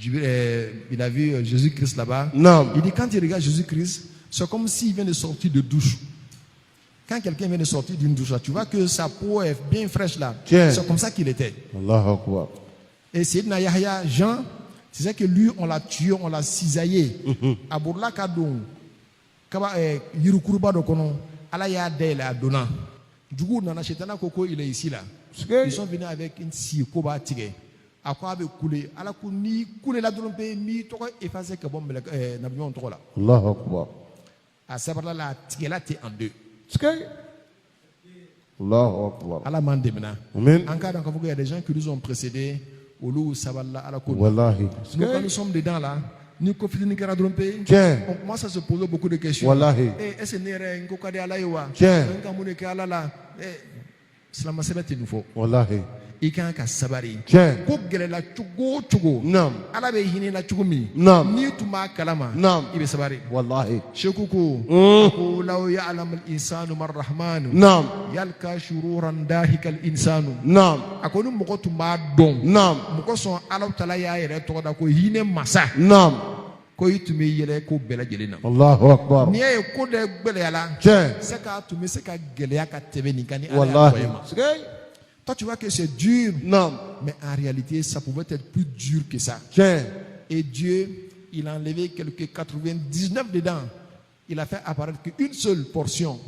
il a vu Jésus-Christ là-bas. Non. Il dit quand il regarde Jésus-Christ, c'est comme s'il vient de sortir de douche. Quand quelqu'un vient de sortir d'une douche, là, tu vois que sa peau est bien fraîche là. C'est comme ça qu'il était. Allahu Akbar. Et Sayyidina Yahya, Jean, c'est ça que lui, on l'a tué, on l'a cisaillé. À Bourla Kadon, Kaba Yirukuruba Dokono, Alaya Del à Dona. Du coup, Nana Chetana Koko, il est ici là. Ils sont venus avec une scie, Koba Tigé. À quoi avait coulé? À la ni coulé la drompe, ni toi effacé que bon, n'avions trop là. Allahu Akbar. À Sabala, la Tigé là, t'es en deux. sigay Allahu Akbar. À la mandemina. Amen. En cas d'encore, il y a des gens qui nous ont précédés. Au loup, Sabala, à la cour. Wallahi. Nous, quand nous sommes dedans là, nous confidons ni kara drompe. On commence à se poser beaucoup de questions. Wallahi. Est-ce que n'est pas de alaïwa? Tiens. Islam c'est nous faut. Wallahi. I kan ka sabari. Tiens. Ko gɛlɛla cogo o cogo. Naam. Ala bɛ hinɛ la cogo min. Naam. N'i tun b'a kalama. Naam. I bɛ sabari. Wallahi. Seku ko. Ko law ya'lamu al-insanu man rahmanu. Naam. Yalka shururan dahika al-insanu. Naam. A ko ni mɔgɔ tun b'a dɔn. Naam. Mɔgɔ sɔn Ala Taala y'a yɛrɛ tɔgɔ da ko hinɛ masa. Naam. Ko i tun bɛ yɛlɛ ko bɛɛ lajɛlen na. Allahu Akbar. N'i y'a ye ko dɔ gɛlɛyala. Tiens. C'est k'a tun bɛ se ka gɛlɛya ka tɛmɛ nin kan ni Ala y'a Wallahi. nɔgɔya ma. sigay Toi, tu vois que c'est dur. Naam. Mais en réalité, ça pouvait être plus dur que ça. tiens Et Dieu, il a enlevé quelques 99 dedans. Il a fait apparaître qu'une seule portion.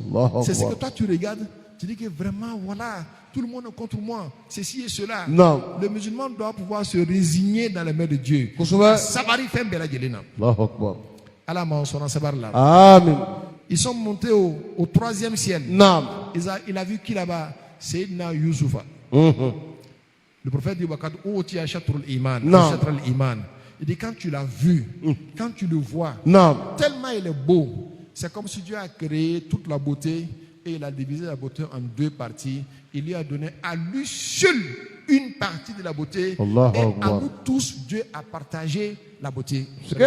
C'est ce que toi, tu regardes. Tu dis que vraiment, voilà, tout le monde est contre moi. Ceci et cela. Non. Le musulman doit pouvoir se résigner dans les mains de Dieu. kosɛbɛ Sabari fait bela gelena. Allahu Akbar. Allah m'a enseigné sabar là. Amen. Ils sont montés au troisième ciel. Naam. Il a vu qui là-bas? Sayyidina Youssoufa. Le prophète dit iman. Il dit quand tu l'as vu, quand tu le vois, Naam. tellement il est beau, c'est comme si Dieu a créé toute la beauté et il a divisé la beauté en deux parties. Il lui a donné à lui seul une partie de la beauté. Allahu Et à Akbar. nous tous, Dieu a partagé la beauté. sigay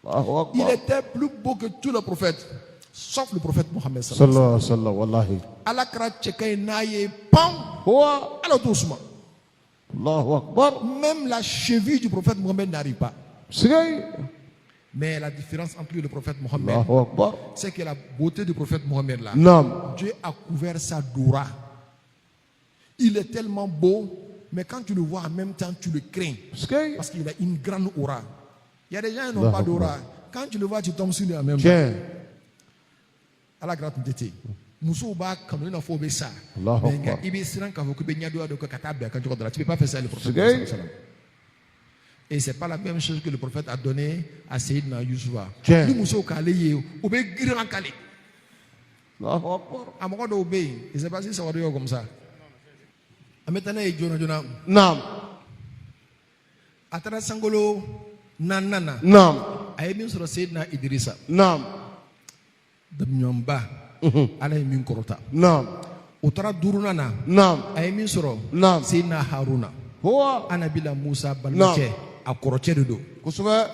Allahu Akbar. Il était plus beau que tous les prophètes, sauf le prophète Mohammed. sallallahu alaihi wasallam. Wallahi. Allah kra tchekay naye pam. Huwa. Alors doucement. Allahu Akbar. Même la cheville du prophète Mohammed n'arrive pas. sigay Mais la différence entre lui et le prophète Mohammed, Allahu Akbar. c'est que la beauté du prophète Mohammed là, Naam. Dieu a couvert sa doura. Il est tellement beau, mais quand tu le vois en même temps, tu le crains. sigay Parce qu'il a une grande aura. Il y a des gens qui n'ont pas d'aura. Quand tu le vois, tu tombes sur lui en même temps. tiens À la grande tété. Muso ba comme une fois ça. Allahu Mais Akbar. il est sûr quand vous coupez de katabe quand tu rentres là, tu peux pas faire ça le prophète. Sigay. Et c'est pas la même chose que le prophète a donné à Sayyidina Youssoufa. Tiens. Nous muso kale ye, obe grand kale. Allahu Akbar. Amoko do obe, et c'est pas si ça va dire comme ça. Ametana e jona. Naam. Atara sangolo nanana. Naam. Ay min sur Sayyidina Idrissa. Naam. Dam nyomba. Ala min korota. Naam. Utara durunana. Naam. Ay min sur Naam. Sayyidina Haruna. Huwa. Anabila Musa balmache a koroche de do. kosɛbɛ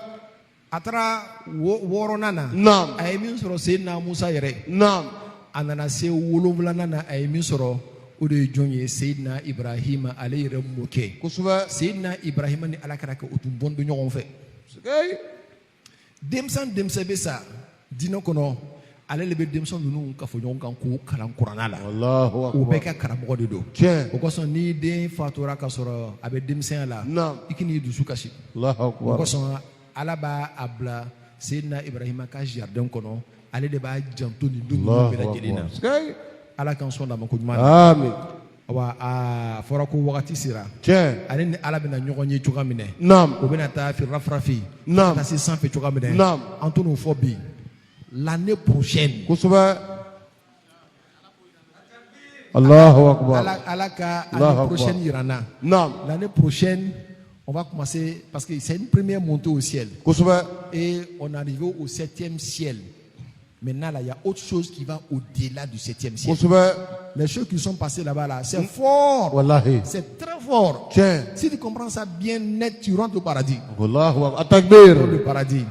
Atara woronana. Naam. Ay min sur Sayyidina Musa yere. Naam. Anana se wolonwulana na ay min sɔrɔ o de ye jɔn ye Seydina Ibrahima ale yɛrɛ mɔkɛ kosɛbɛ Seydina Ibrahima ni Ala kɛra kɛ o tun bɔn bɛ ɲɔgɔn fɛ sigay denmisɛn bɛ sa diinɛ kɔnɔ ale de bɛ denmisɛn ninnu ka fɔ ɲɔgɔn kan k'u kalan kuranna la u bɛɛ kɛ karamɔgɔ de don o kosɔn ni den fatura ka sɔrɔ a bɛ denmisɛnya la i k'i dusu kasi o kosɔn ala b'a bila Seydina Ibrahima ka jardin kɔnɔ ale de b'a janto nin du ninnu bɛɛ lajɛlen na ala k'an sɔn lamɛn ko ɲuman na amen wa a fɔra ko wagati sera ale ni ala bɛna ɲɔgɔn ye cogoya minɛ o bɛna taa firafarafi ka taa se sanfɛ cogoya minɛ an t'o fɔ bi l'année prochaine Allahu Akbar ala ka l'année prochaine yirana l'année prochaine on va commencer parce que c'est une première montée au ciel et on est arrivé au 7e ciel. Maintenant, là, il y a autre chose qui va au-delà du 7e ciel. Les choses qui sont passées là-bas, là, c'est fort. C'est très fort. Si tu comprends ça bien net, tu rentres au paradis. Le paradis.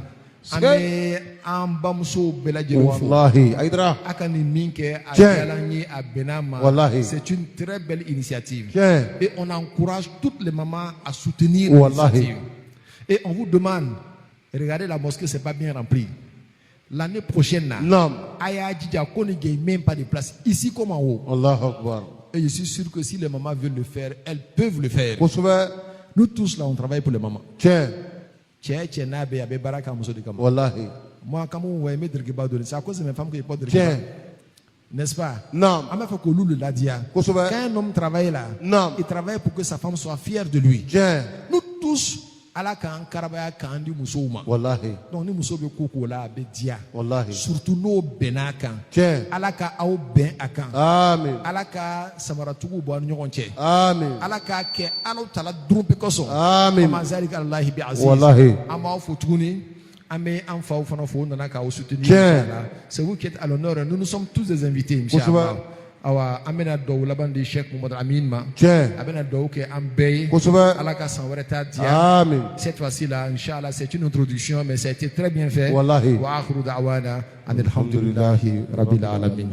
An bamuso bɛɛ lajɛlen fo a ka nin min kɛ a diyala n ye a bɛnna ma c'est une très belle initiative et on encourage toutes les mamans à soutenir l'initiative et on vous demande regardez la mosquée c'est pas bien rempli l'année prochaine a y'a jija ko ne gagne même pas de place ici comme en haut et je suis sûr que si les mamans veulent le faire elles peuvent le faire nous tous là on travaille pour les mamans moi, quand on voit mes drigues c'est à cause de mes femmes que je porte drigues. N'est-ce pas? Non. On m'a fait que l'oule l'a dit. Quand un homme travaille là, il travaille pour que sa femme soit fière de lui. Nous tous, à la kan karabaya kan di muso ma. Donc ni muso be koko la be dia. Surtout nos benaka. Ala ka aw ben akan. Amen. Ala ka samaratugu bo ɲɔgɔn cɛ. Amen. Ala ka kɛ ala tala duru pe kosɔn. Amen. Ma zalika Allah bi aziz. Wallahi. An b'aw fo tuguni. An bɛ an faw fana fo nana k'aw soutenir inchallah. C'est vous qui êtes à l'honneur. Nous sommes tous des invités inchallah. Awa an bɛna duwawu laban di Cheikh Mohamed Amin ma. A bɛna duwawu kɛ an bɛɛ ye. Ala ka san wɛrɛ ta diya. Amen. Cette fois-ci là inchallah c'est une introduction mais ça a été très bien fait. Wallahi. Wa akhiru da'wana alhamdulillahi rabbil alamin.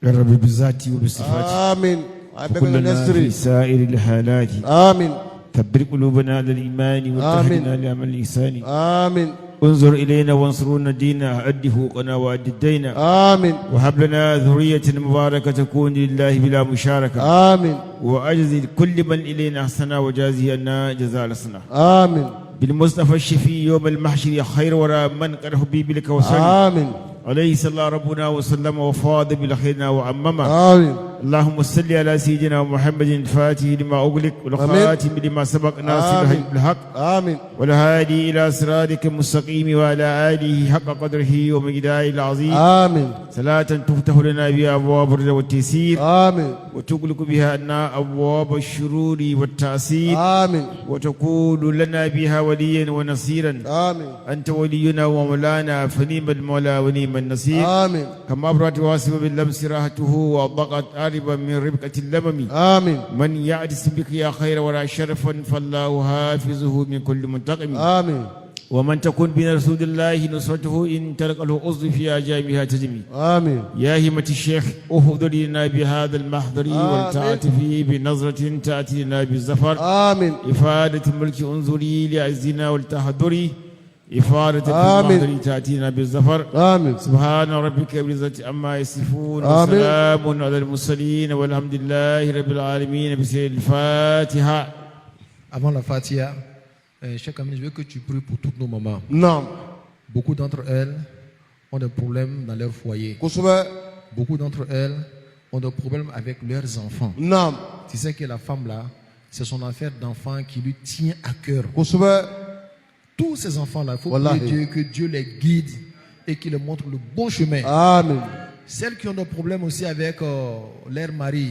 يا رب بذاتي وبصفاتي آمين وكلنا في سائر الحالات آمين ثبت قلوبنا على الإيمان واتحدنا لعمل الإحسان آمين انظر إلينا وانصرنا دينا أد حقوقنا وأد الدين آمين وهب لنا ذرية مباركة تكون لله بلا مشاركة آمين وأجزي كل من إلينا أحسنا وجازي أن جزاء الحسنى آمين بالمصطفى الشفي يوم المحشر خير وراء من قد حبي بلك وسلم آمين عليه صلى ربنا وسلم وفاض بالخيرنا وعمما آمين اللهم صل على سيدنا محمد الفاتح لما أغلق والخاتم لما سبق ناصر الحق آمين والهادي إلى صراطك المستقيم وعلى آله حق قدره ومقداره العظيم آمين صلاة تفتح لنا بها أبواب الرضا والتيسير آمين وتغلق بها لنا أبواب الشرور والتعسير آمين وتكون لنا بها وليا ونصيرا آمين أنت ولينا ومولانا فنيم المولى ونيم النصير آمين كما أبرأت واسب باللمس راحته وأضاقت قاربا من ربقة اللمم آمين من يعدس بك يا خير ولا شرفا فالله حافظه من كل منتقم آمين ومن تكون بين رسول الله نصرته إن تلقى له أصل في أجابها تجمي آمين يا همة الشيخ اهدر لنا بهذا المحضر والتعاطفي بنظرة تأتي لنا بالزفر آمين إفادة الملك انظري لعزنا والتحضري إفادة المحضر تأتينا بالزفر آمين سبحان ربك بالعزة عما يصفون وسلام على المرسلين والحمد لله رب العالمين بسم الفاتحة. Avant la Fatiha, chaque ami, je veux que tu pries pour toutes nos mamans. Non. Beaucoup d'entre elles ont des problèmes dans leur foyer. Beaucoup d'entre elles ont des problèmes avec leurs enfants. Non. Tu sais que la femme là, c'est son affaire d'enfant qui lui tient à cœur. Tous ces enfants-là, il faut prier Dieu que Dieu les guide et qu'il leur montre le bon chemin. Amen. Celles qui ont des problèmes aussi avec leur mari,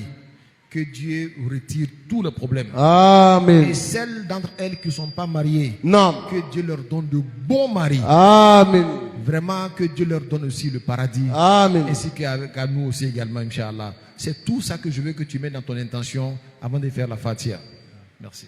que Dieu retire tous les problèmes. Amen. Et celles d'entre elles qui ne sont pas mariées, non, que Dieu leur donne de bons maris. Amen. Vraiment que Dieu leur donne aussi le paradis. Amen. Ainsi qu'à nous aussi également, Inch'Allah. C'est tout ça que je veux que tu mettes dans ton intention avant de faire la Fatiha. Merci.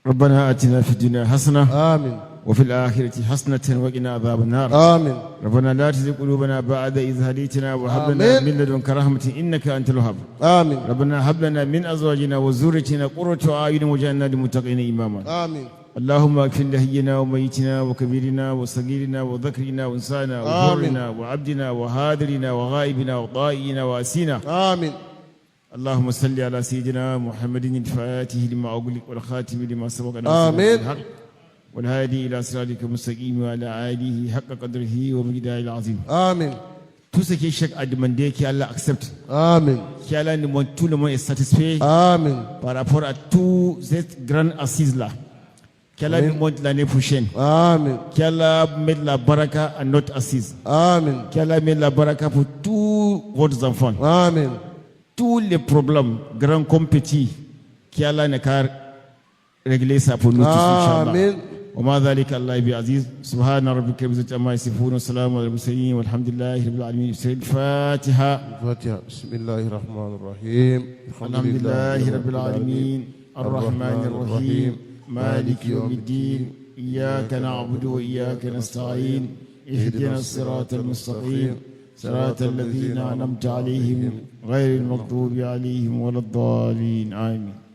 ربنا آتنا في الدنيا حسنة آمين وفي الآخرة حسنة وقنا عذاب النار آمين ربنا لا تزغ قلوبنا بعد إذ هديتنا وهب لنا من لدنك رحمة إنك أنت الوهاب آمين ربنا هب لنا من أزواجنا وذريتنا قرة أعين واجعلنا للمتقين إماما آمين اللهم اغفر لحينا وميتنا وكبيرنا وصغيرنا وذكرنا وانسانا وحرنا وعبدنا وهادرنا وغائبنا وضائعنا واسينا. آمين. اللهم صل على سيدنا محمد الفاتح لما أغلق والخاتم لما سبق. آمين. والهادي إلى صراطك المستقيم وعلى آله حق قدره ومقداره العظيم. Amen. Tout ce qui est chaque a demandé, qu'Allah accepte. Amen. Qu'Allah, tout le monde est satisfait Amen. par rapport à toute cette grande assise-là. Qu'Allah nous montre l'année prochaine. Amen. Qu'Allah mette la baraka à notre assise. Amen. Qu'Allah mette la baraka pour tous vos enfants. Amen. Tous les problèmes, grands comme petits, qu'Allah n'a qu'à régler ça pour nous tous, Inch'Allah. Amen. وما ذلك الله بعزيز. سبحان ربك رب العزة عما يصفون وسلام على المرسلين والحمد لله رب العالمين. الفاتحة. الفاتحة. بسم الله الرحمن الرحيم. الحمد لله رب العالمين الرحمن الرحيم مالك يوم الدين إياك نعبد وإياك نستعين اهدنا الصراط المستقيم صراط الذين أنعمت عليهم غير المغضوب عليهم ولا الضالين. آمين.